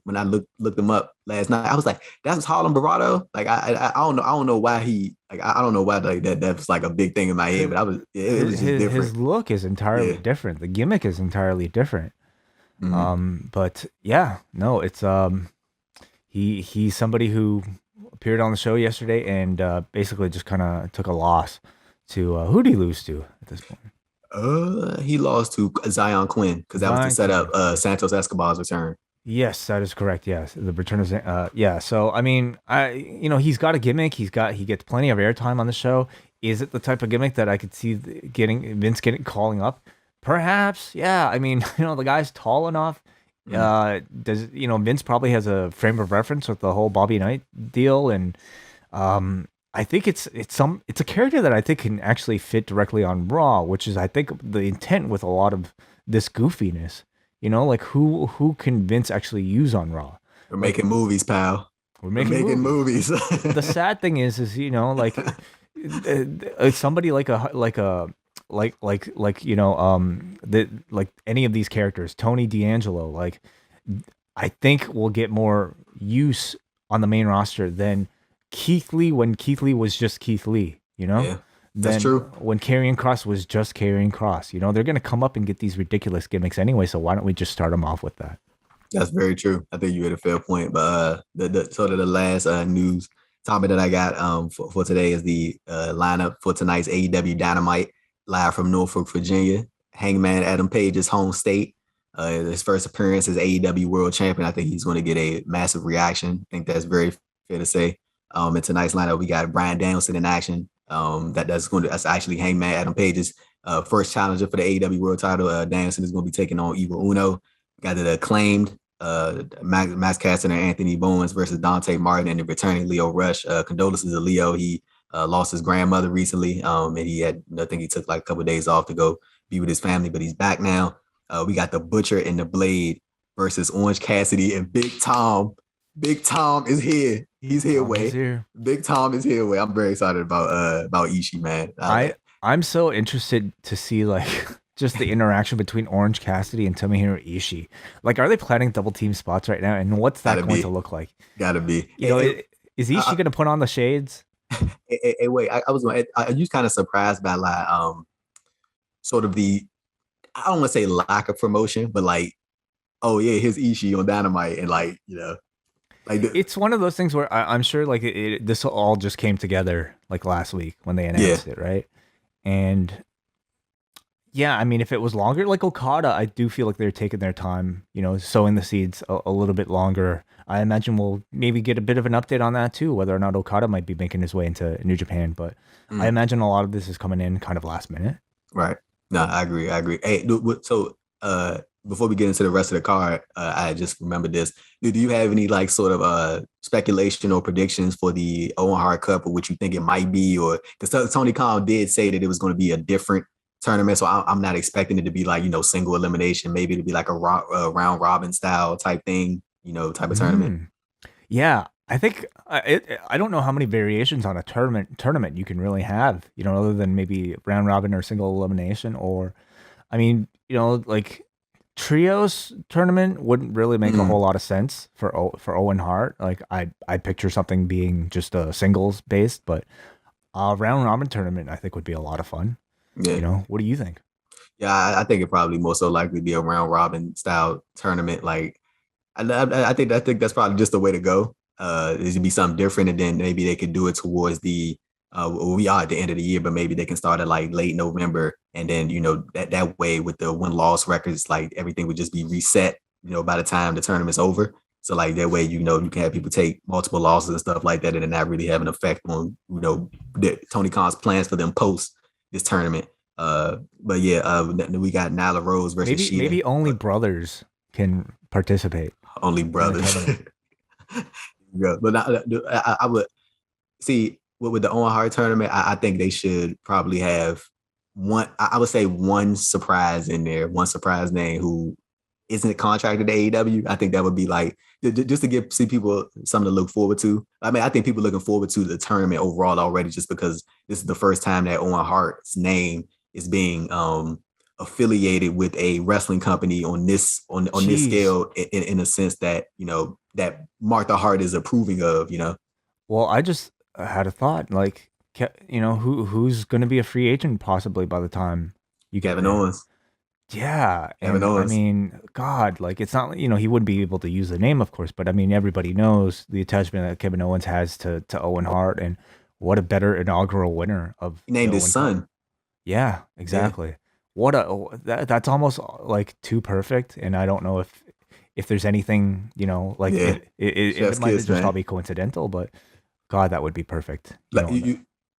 when I looked him up last night, I was like, that's Harlem Bravado. Like I don't know why he like I don't know why like that was like a big thing in my head, but it was just different. His look is entirely different. The gimmick is entirely different. But yeah, no, it's he's somebody who appeared on the show yesterday and basically just kind of took a loss to who did he lose to at this point? He lost to Zion Quinn because that was to set up Santos Escobar's return. Yes, that is correct. Yes, the return of yeah. So I mean, he's got a gimmick. He gets plenty of airtime on the show. Is it the type of gimmick that I could see Vince calling up? Perhaps. Yeah. I mean, the guy's tall enough. Vince probably has a frame of reference with the whole Bobby Knight deal, and I think it's a character that I think can actually fit directly on Raw, which is I think the intent with a lot of this goofiness. Like who can Vince actually use on Raw? We're making movies, pal. We're making movies. The sad thing is like somebody like any of these characters, Tony D'Angelo, like I think will get more use on the main roster than Keith Lee when Keith Lee was just Keith Lee, Yeah, that's true. When Karrion Kross was just Karrion Kross, they're going to come up and get these ridiculous gimmicks anyway. So why don't we just start them off with that? That's very true. I think you had a fair point. But the sort of the last news topic that I got for today is the lineup for tonight's AEW Dynamite live from Norfolk, Virginia. Hangman Adam Page's home state. His first appearance as AEW World Champion. I think he's going to get a massive reaction. I think that's very fair to say. In tonight's lineup, we got Bryan Danielson in action. That's actually Hangman Adam Page's first challenger for the AEW World Title. Danielson is going to be taking on Evil Uno. We got the acclaimed Max Caster and Anthony Bowens versus Dante Martin and the returning Leo Rush. Condolences to Leo. He lost his grandmother recently, and I think he took like a couple of days off to go be with his family, but he's back now. We got the Butcher and the Blade versus Orange Cassidy and Big Tom. Big Tom is here. He's here, Way. Big Tom is here, Way. I'm very excited about Ishii, man. I'm so interested to see like just the interaction between Orange Cassidy and Tomohiro Ishii. Like, are they planning double team spots right now? And what's that going to look like? Gotta be. Is Ishii going to put on the shades? Hey, wait. I was kind of surprised by like sort of the, I don't want to say lack of promotion, but like, oh yeah, here's Ishii on Dynamite, and like it's one of those things where I'm sure like this all just came together like last week when they announced it, right? And yeah, I mean, if it was longer, like Okada, I do feel like they're taking their time, sowing the seeds a little bit longer. I imagine we'll maybe get a bit of an update on that too, whether or not Okada might be making his way into New Japan. But I imagine a lot of this is coming in kind of last minute. Right. No, I agree. Hey, so before we get into the rest of the card, I just remembered this. Do you have any like sort of speculation or predictions for the Owen Hart Cup, or what you think it might be? Or because Tony Khan did say that it was going to be a different tournament, so I'm not expecting it to be like single elimination. Maybe it'll be like a round robin style type thing, type of tournament. Yeah, I think I don't know how many variations on a tournament you can really have, other than maybe round robin or single elimination, or I mean, like trios tournament wouldn't really make a whole lot of sense for Owen Hart. Like I picture something being just a singles based, but Round robin tournament, I think would be a lot of fun. Yeah. What do you think? Yeah, I think it probably more so likely be a round robin style tournament. Like I think that's probably just the way to go. Is to be something different, and then maybe they could do it towards the well, we are at the end of the year, but maybe they can start at like late November, and then that way with the win loss records, like everything would just be reset. By the time the tournament's over. So like that way, you can have people take multiple losses and stuff like that, and then not really have an effect on Tony Khan's plans for them post this tournament. But yeah, we got Nyla Rose versus Maybe Sheeta. maybe only brothers can participate Only in the brothers. tournament. Yeah, but I would see with the Owen Hart tournament. I think they should probably have one. I would say one surprise in there, one surprise name who isn't contracted to AEW. I think that would be like just to see people something to look forward to. I mean, I think people looking forward to the tournament overall already, just because this is the first time that Owen Hart's name is being affiliated with a wrestling company on this this Jeez. scale in a sense that that Martha Hart is approving of. Well, I just had a thought. Like, who's going to be a free agent possibly by the time you get Kevin there? Owens. Yeah, Kevin and I Owens. mean, God, like it's not, he wouldn't be able to use the name, of course, but I mean, everybody knows the attachment that Kevin Owens has to Owen Hart, and what a better inaugural winner of He the named his Owen Cup. son. Yeah, Yeah. exactly. That's almost like too perfect, and I don't know if there's anything, like Yeah. it Chef's might kiss, just all man. be coincidental, but God, that would be perfect. Like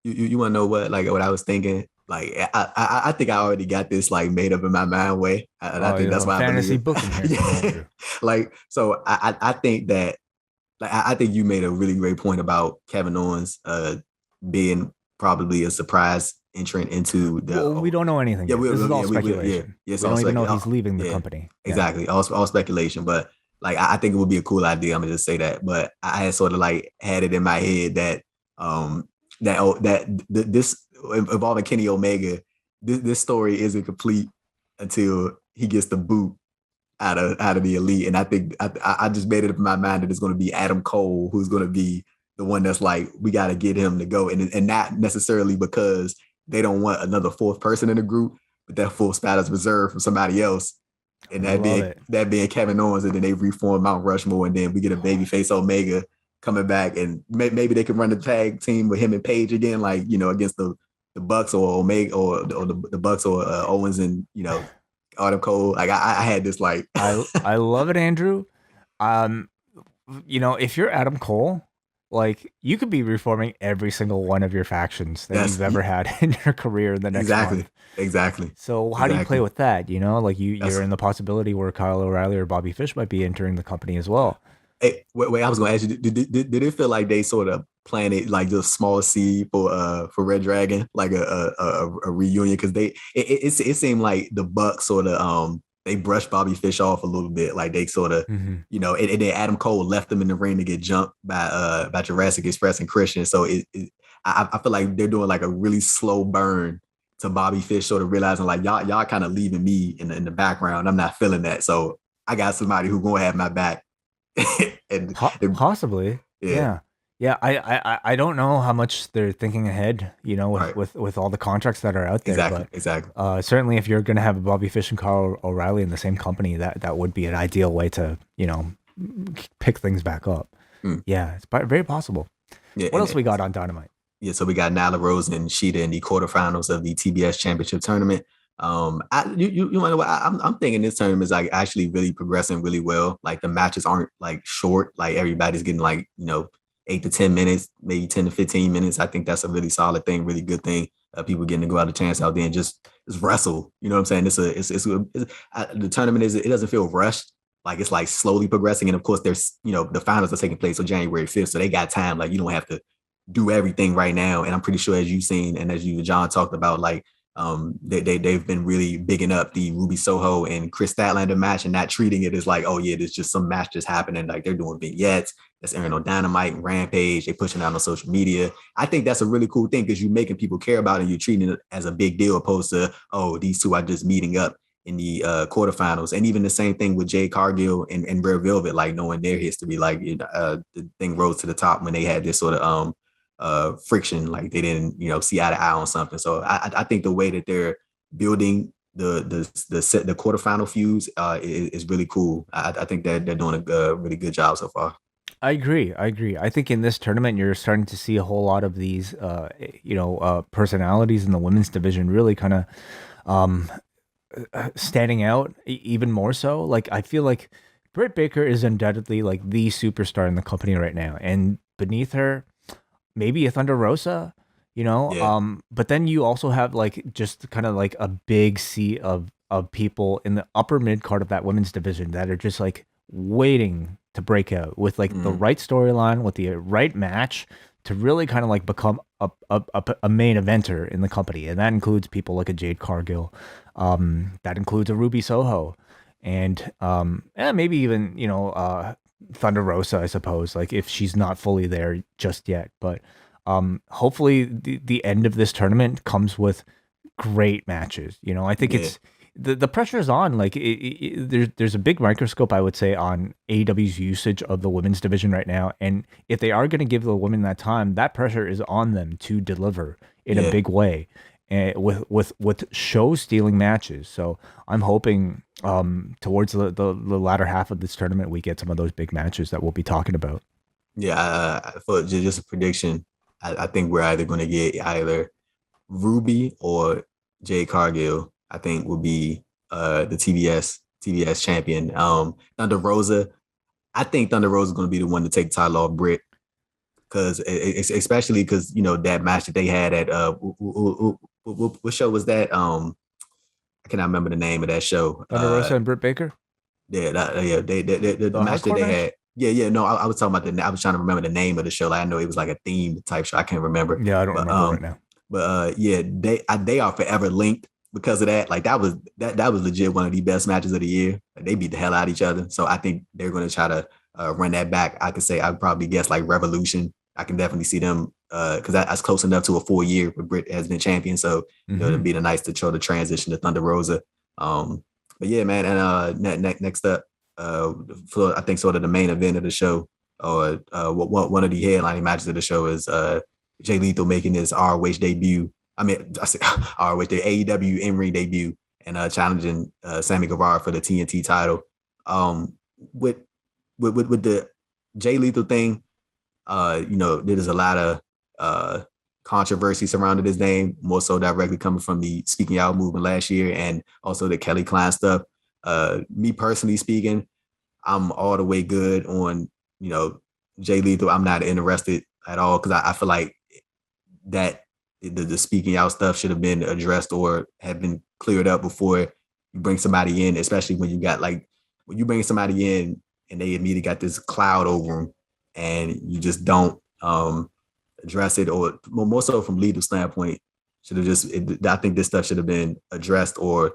you want to know what I was thinking? Like I think I already got this like made up in my mind way, and I Oh, think you that's have why I believe fantasy it. booking here from Yeah, Andrew. like so I think that like I think you made a really great point about Kevin Owens being probably a surprise entrant into the Well, we don't know anything yeah yet. This is all yeah speculation. it's We all don't even spec know if he's leaving the yeah company. Yeah. exactly all speculation, but like I think it would be a cool idea. I'm gonna just say that, but I had sort of like had it in my head that um this involving Kenny Omega, this story isn't complete until he gets the boot out of the elite. And I think I just made it up in my mind that it's going to be Adam Cole who's going to be the one that's like we got to get him to go, and not necessarily because they don't want another fourth person in the group, but that full spot is reserved for somebody else. And that Love being it. that being Kevin Owens, and then they reform Mount Rushmore, and then we get a babyface Omega coming back, and maybe they can run the tag team with him and Page again, like against the Bucks or Omega or the Bucks or Owens and Adam Cole. Like I had this like I love it, Andrew. Um, if you're Adam Cole, like you could be reforming every single one of your factions that that's you've ever had in your career in the next exactly month. exactly So how do you play exactly with that? Like that's you're in the possibility where Kyle O'Reilly or Bobby Fish might be entering the company as well. hey, wait, I was going to ask you, did it feel like they sort of planted like the small seed for Red Dragon, like a reunion? Because it seemed like the Bucks sort of they brushed Bobby Fish off a little bit, like they sort of Hmm. and then Adam Cole left him in the ring to get jumped by Jurassic Express and Christian. So I feel like they're doing like a really slow burn to Bobby Fish, sort of realizing like y'all kind of leaving me in the background. I'm not feeling that, so I got somebody who gonna have my back. and Possibly, yeah, yeah, yeah. I don't know how much they're thinking ahead, with right, with all the contracts that are out there, exactly, but exactly. certainly if you're gonna have Bobby Fish and Carl O'Reilly in the same company, that would be an ideal way to pick things back up. Mm. Yeah, it's very possible. Yeah, What else we got on Dynamite? yeah. So we got Nyla Rose and Sheeta in the quarterfinals of the TBS Championship tournament. You know what? I'm thinking this tournament is like actually really progressing really well. Like the matches aren't like short. Like everybody's getting like 8 to 10 minutes, maybe 10 to 15 minutes. I think that's a really solid thing, really good thing. People getting to go out a chance out there and just wrestle. You know what I'm saying? The tournament it doesn't feel rushed. Like it's like slowly progressing, and of course there's the finals are taking place on January 5th, so they got time. Like you don't have to do everything right now. And I'm pretty sure as you've seen and as you and John talked about, like they've been really bigging up the Ruby Soho and Chris Statlander match and not treating it as like, oh yeah, there's just some match just happening. Like they're doing vignettes that's airing on Dynamite and Rampage. They pushing out on social media. I think that's a really cool thing because you're making people care about it and you're treating it as a big deal opposed to, oh, these two are just meeting up in the quarterfinals. And even the same thing with Jay Cargill and Rare Velvet, like knowing their history, like the thing rose to the top when they had this sort of friction, like they didn't, see eye to eye on something. So I think the way that they're building the quarterfinal feuds is really cool. I think that they're doing a really good job so far. I agree. I agree. I think in this tournament, you're starting to see a whole lot of these, personalities in the women's division really kind of um, standing out even more so. Like, I feel like Britt Baker is undoubtedly like the superstar in the company right now, and beneath her, maybe a Thunder Rosa, Yeah. but then you also have like just kind of like a big sea of people in the upper mid card of that women's division that are just like waiting to break out with like the Mm, right storyline, with the right match to really kind of like become a main eventer in the company. And that includes people like a Jade Cargill, that includes a Ruby Soho, and maybe even Thunder Rosa, I suppose, like if she's not fully there just yet. But hopefully the end of this tournament comes with great matches. I think yeah. it's the pressure is on. Like there's a big microscope, I would say, on AEW's usage of the women's division right now. And if they are going to give the women that time, that pressure is on them to deliver in a Yeah. big way, and with show stealing matches. So I'm hoping towards the latter half of this tournament we get some of those big matches that we'll be talking about. Yeah. For just a prediction, I think we're either going to get either Ruby or Jade Cargill. I think will be the TBS champion. Thunder Rosa. I think Thunder Rosa is going to be the one to take the title off Britt, because especially because that match that they had at what show was that? I cannot remember the name of that show. Thunder Rosa and Britt Baker, Yeah, the the match that hardcore they match. had. Yeah, yeah. No, I was talking about I was trying to remember the name of the show. Like, I know it was like a theme type show. I can't remember, Yeah, I don't but remember right now. yeah, they are forever linked because of that. Like that was legit one of the best matches of the year. Like, they beat the hell out of each other. So I think they're going to try to run that back. I could say I'd probably guess like Revolution. I can definitely see them because that's close enough to a full year where Britt has been champion. So it'd be nice to show the transition to Thunder Rosa. But yeah, man, and next up, for I think sort of the main event of the show, or one of the headlining matches of the show is Jay Lethal making his ROH debut. I mean, I said ROH, the AEW in-ring debut, and challenging Sammy Guevara for the TNT title. Um, with with the Jay Lethal thing, there's a lot of controversy surrounding his name, more so directly coming from the speaking out movement last year, and also the Kelly Klein stuff. Me personally speaking, I'm all the way good on Jay Lethal. I'm not interested at all because I feel like that the speaking out stuff should have been addressed or have been cleared up before you bring somebody in, especially when you got like when you bring somebody in and they immediately got this cloud over them and you just don't address it, or more so from legal standpoint, should have I think this stuff should have been addressed, or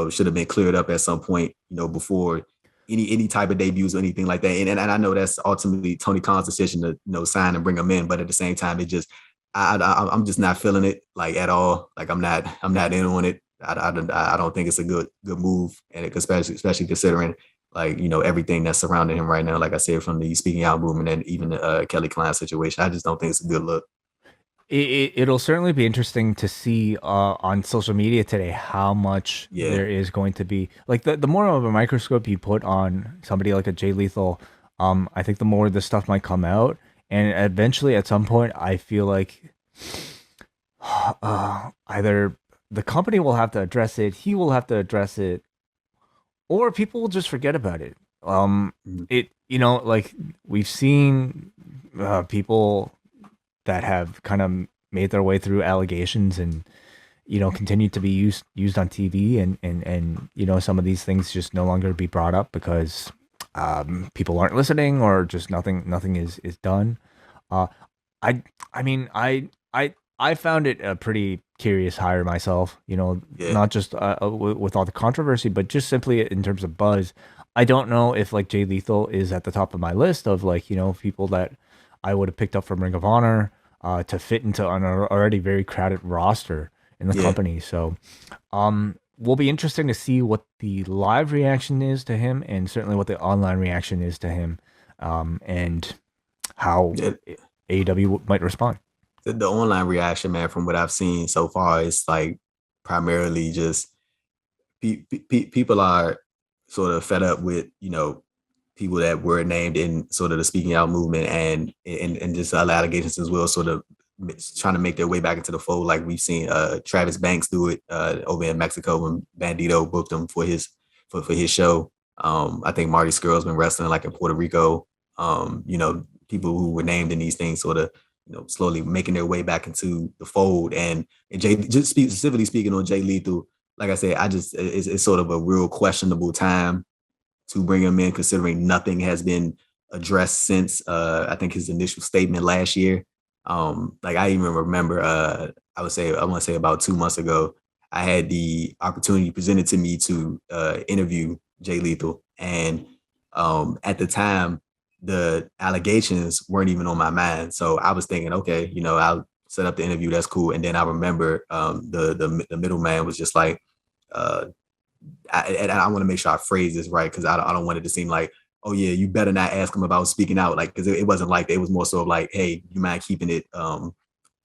should have been cleared up at some point, before any type of debuts or anything like that. And I know that's ultimately Tony Khan's decision to sign and bring him in, but at the same time, it just I'm just not feeling it like at all. Like I'm not in on it. I don't think it's a good move, and especially considering like everything that's surrounding him right now. Like I said, from the speaking out movement and even the Kelly Klein situation, I just don't think it's a good look. It'll certainly be interesting to see on social media today how much Yeah, there is going to be. Like the more of a microscope you put on somebody like a Jay Lethal, I think the more this stuff might come out, and eventually at some point, I feel like either the company will have to address it, he will have to address it, or people will just forget about it. mhm. Like we've seen people that have kind of made their way through allegations and continue to be used on TV, and some of these things just no longer be brought up because people aren't listening, or just nothing is done. Uh, I I mean I found it a pretty curious hire myself. Yeah, Not just with all the controversy, but just simply in terms of buzz. I don't know if like Jay Lethal is at the top of my list of like people that I would have picked up from Ring of Honor to fit into an already very crowded roster in the yeah. company. So will be interesting to see what the live reaction is to him, and certainly what the online reaction is to him, and how Yeah. AEW might respond. The online reaction, man, from what I've seen so far, is like primarily just people are sort of fed up with people that were named in sort of the speaking out movement and just other allegations as well, sort of trying to make their way back into the fold. Like we've seen Travis Banks do it over in Mexico when Bandito booked him for his show. I think Marty Skrull's been wrestling like in Puerto Rico. People who were named in these things sort of slowly making their way back into the fold. And Jay, just specifically speaking on Jay Lethal, like I said, it's sort of a real questionable time to bring him in, considering nothing has been addressed since I think his initial statement last year. Like I even remember, I want to say about 2 months ago, I had the opportunity presented to me to interview Jay Lethal, and at the time, the allegations weren't even on my mind. So I was thinking, okay, I'll set up the interview. That's cool. And then I remember the middleman was just like, uh, and I want to make sure I phrase this right because I don't want it to seem like, oh yeah, you better not ask him about speaking out, like because it wasn't like that. It was more so of like, hey, you mind keeping it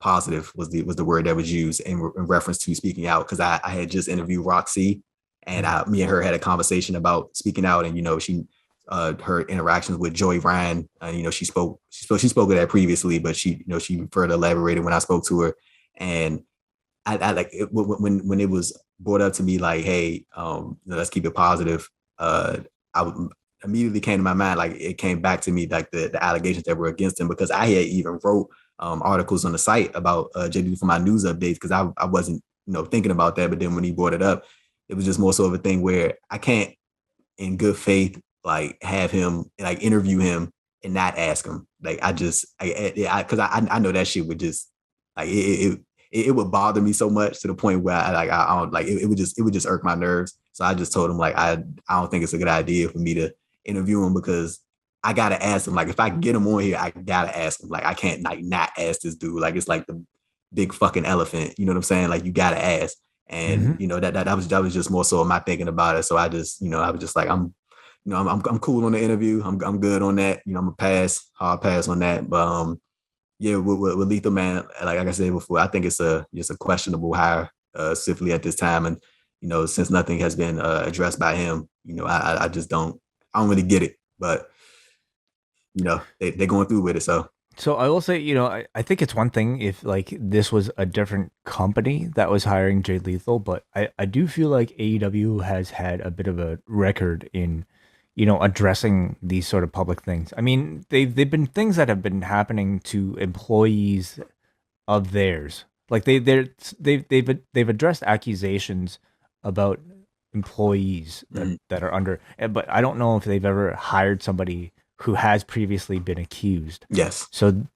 positive was the word that was used in reference to speaking out because I had just interviewed Roxy and me and her had a conversation about speaking out and she her interactions with Joey Ryan she spoke of that previously but she further elaborated when I spoke to her and I like it, when it was brought up to me like, hey, let's keep it positive. I immediately came to my mind, like it came back to me like the allegations that were against him because I had even wrote articles on the site about JB for my news updates because I wasn't thinking about that, but then when he brought it up, it was just more so of a thing where I can't, in good faith, like have him like interview him and not ask him. Like I just, because I know that shit would just like it would bother me so much to the point where I don't like it would just irk my nerves. So I just told him like I don't think it's a good idea for me to interview him because I gotta ask him. Like if I get him on here, I gotta ask him. Like I can't like not ask this dude. Like it's like the big fucking elephant. You know what I'm saying? Like you gotta ask. And Mm-hmm. that was just more so my thinking about it. So I just I was just like I'm cool on the interview. I'm good on that. I'm gonna pass, hard pass on that. But yeah, with Lethal Man, like I said before, I think it's just a questionable hire, specifically at this time. And since nothing has been addressed by him, I just I don't really get it. But they're going through with it. So So I will say, I think it's one thing if like this was a different company that was hiring Jay Lethal, but I do feel like AEW has had a bit of a record in, addressing these sort of public things. I mean, they've been things that have been happening to employees of theirs. Like they've addressed accusations about employees mhm. that are under, but I don't know if they've ever hired somebody who has previously been accused. Yes, So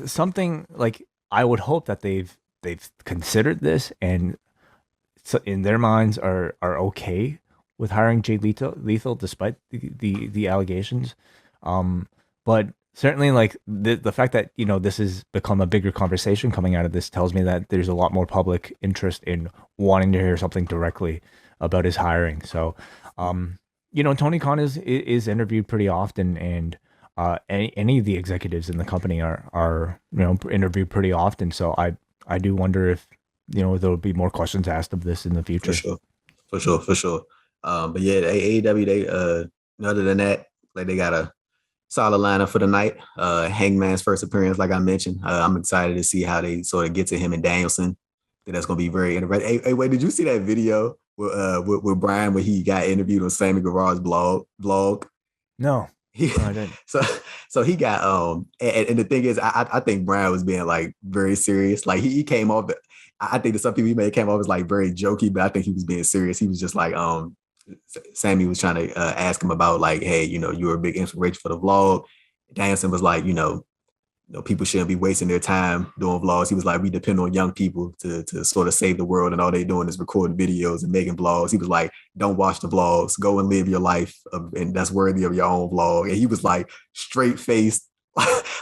something like I would hope that they've considered this and so in their minds are okay with hiring Jay Lethal despite the allegations. But certainly like the fact that this has become a bigger conversation coming out of this tells me that there's a lot more public interest in wanting to hear something directly about his hiring. So Tony Khan is interviewed pretty often, and any of the executives in the company are interviewed pretty often. So I do wonder if there'll be more questions asked of this in the for future. sure, for sure, for sure. But yeah, the AEW they other than that, like they got a solid lineup for the night. Hangman's first appearance, like I mentioned. I'm excited to see how they sort of get to him and Danielson. I think that's gonna be very interesting. Hey, wait, did you see that video with Brian where he got interviewed on Sammy Guevara's blog? No, He no, I didn't. so he got and the thing is I think Brian was being like very serious. Like he came off I think that some people he may have came off as like very jokey, but I think he was being serious. He was just like Sammy was trying to ask him about like, hey, you were a big inspiration for the vlog. Danielson was like, people shouldn't be wasting their time doing vlogs. He was like, we depend on young people to sort of save the world, and all they doing is recording videos and making vlogs. He was like, don't watch the vlogs, go and live your life, and that's worthy of your own vlog. And he was like straight faced,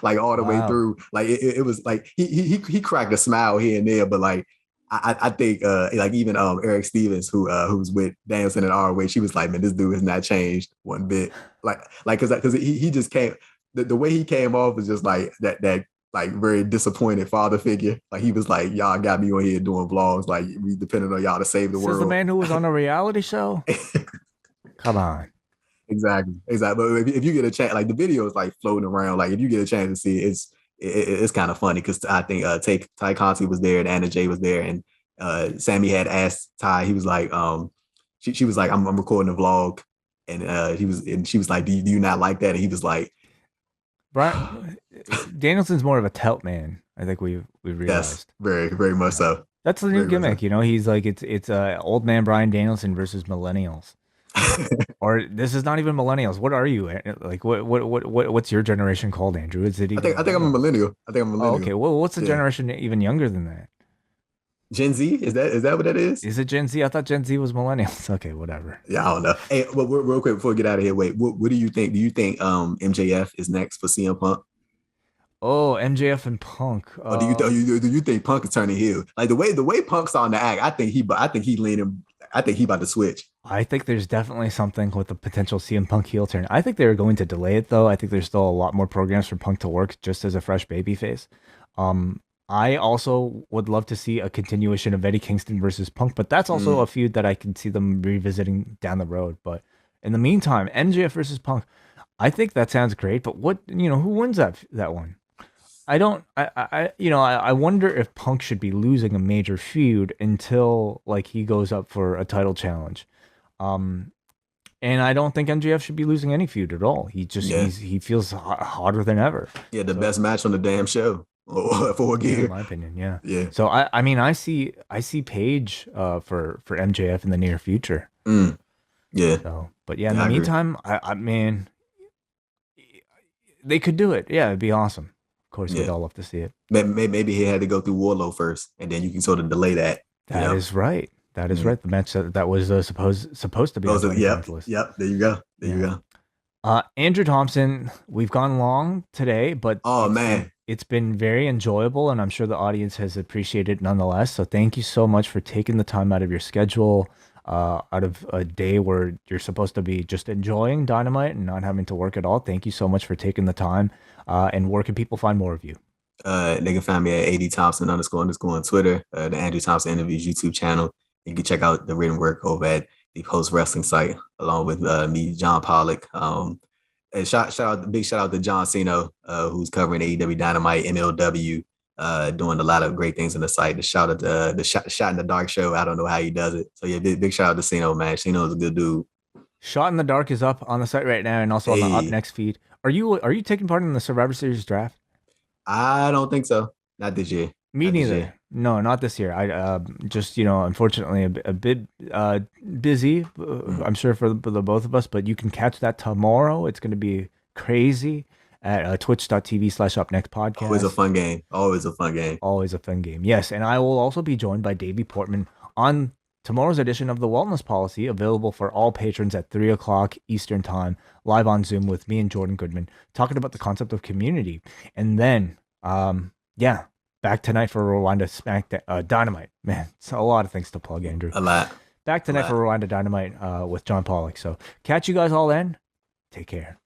like all the way Wow. through. Like it was like he cracked a smile here and there, but like I think like even Eric Stevens who's with Danielson and ROH, she was like, man, this dude has not changed one bit. Like because he just came the way he came off was just like that like very disappointed father figure. Like he was like, y'all got me on here doing vlogs. Like we depended on y'all to save the This is the world. man who was on a reality show. Come on. Exactly, exactly. But if you get a chance, like the video is like floating around. Like if you get a chance to see it, it's kind of funny because I think Ty Conti was there and Anna Jay was there, and Sammy had asked Ty. He was like, she was like, I'm recording a vlog, and she was like, do you not like that? And he was like, Brian Danielson's more of a tout man. I think we yes, realized. very very much Yeah. so, That's the new very much so. gimmick, you know. He's like it's old man Brian Danielson versus millennials. Or this is not even millennials. What are you? Like what's your generation called, Andrew? Is it even I think I'm a millennials? millennial. I think I'm a Oh, millennial. okay. Well, what's the Yeah, generation even younger than that? Gen Z is that what that is? Is it Gen Z? I thought Gen Z was millennials. Okay, whatever. Yeah, I don't know. Hey, well, real quick before we get out of here, wait, what do you think? Do you think MJF is next for CM Punk? Oh, MJF and Punk. Or do you think Punk is turning heel? Like the way Punk's on the act, I think he leaning. I think he about to switch. I think there's definitely something with the potential CM Punk heel turn. I think they're going to delay it though. I think there's still a lot more programs for Punk to work just as a fresh babyface. I also would love to see a continuation of Eddie Kingston versus Punk, but that's also Mm, a feud that I can see them revisiting down the road. But in the meantime, MJF versus Punk, I think that sounds great. But who wins that one? I don't. I wonder if Punk should be losing a major feud until like he goes up for a title challenge. Um, and I don't think MJF should be losing any feud at all. yeah, He feels hotter than ever. yeah, the So best match on the damn show for a yeah, in gear. my opinion, yeah. Yeah, So I mean I see Paige for MJF in the near future. mm, yeah, So, but yeah, in yeah, the I agree. meantime, I man, they could do it. Yeah, it'd be awesome. Of course, we'd Yeah, all love to see it. maybe he had to go through Warlow first, and then you can sort of delay that. You That know. is right. That is Mm. right. The match that was supposed to be on Those are, Tony yep, Khan's list. yep. There you go. There you Yeah. go. Andrew Thompson, we've gone long today, but Oh man, it's been very enjoyable, and I'm sure the audience has appreciated it nonetheless. So thank you so much for taking the time out of your schedule, out of a day where you're supposed to be just enjoying Dynamite and not having to work at all. Thank you so much for taking the time. And where can people find more of you? they can find me at AD Thompson underscore on Twitter, the Andrew Thompson Interviews YouTube channel. You can check out the written work over at the Post Wrestling site, along with me, John Pollock. And big shout out to John Cena, who's covering AEW Dynamite, MLW, doing a lot of great things on the site. The shout out the shot in the dark show. I don't know how he does it. So yeah, big shout out to Cena, man. Cena is a good dude. Shot in the Dark is up on the site right now, and also on the Up Hey, Next feed. Are you taking part in the Survivor Series draft? I don't think so. Not this year. Me Not this year. neither. No, not this year. I just unfortunately a bit busy. Mm. I'm sure for the both of us, but you can catch that tomorrow. It's going to be crazy at twitch.tv/Up Next Always a podcast. fun game. Always a fun game. Always a fun game. Yes, and I will also be joined by Davey Portman on tomorrow's edition of the Wellness Policy, available for all patrons at 3 o'clock Eastern Time, live on Zoom with me and Jordan Goodman, talking about the concept of community. And then, yeah, back tonight for Rwanda Dynamite. Man, it's a lot of things to plug, Andrew. A lot. Back A tonight lot. for Rwanda Dynamite with John Pollock. So catch you guys all then. Take care.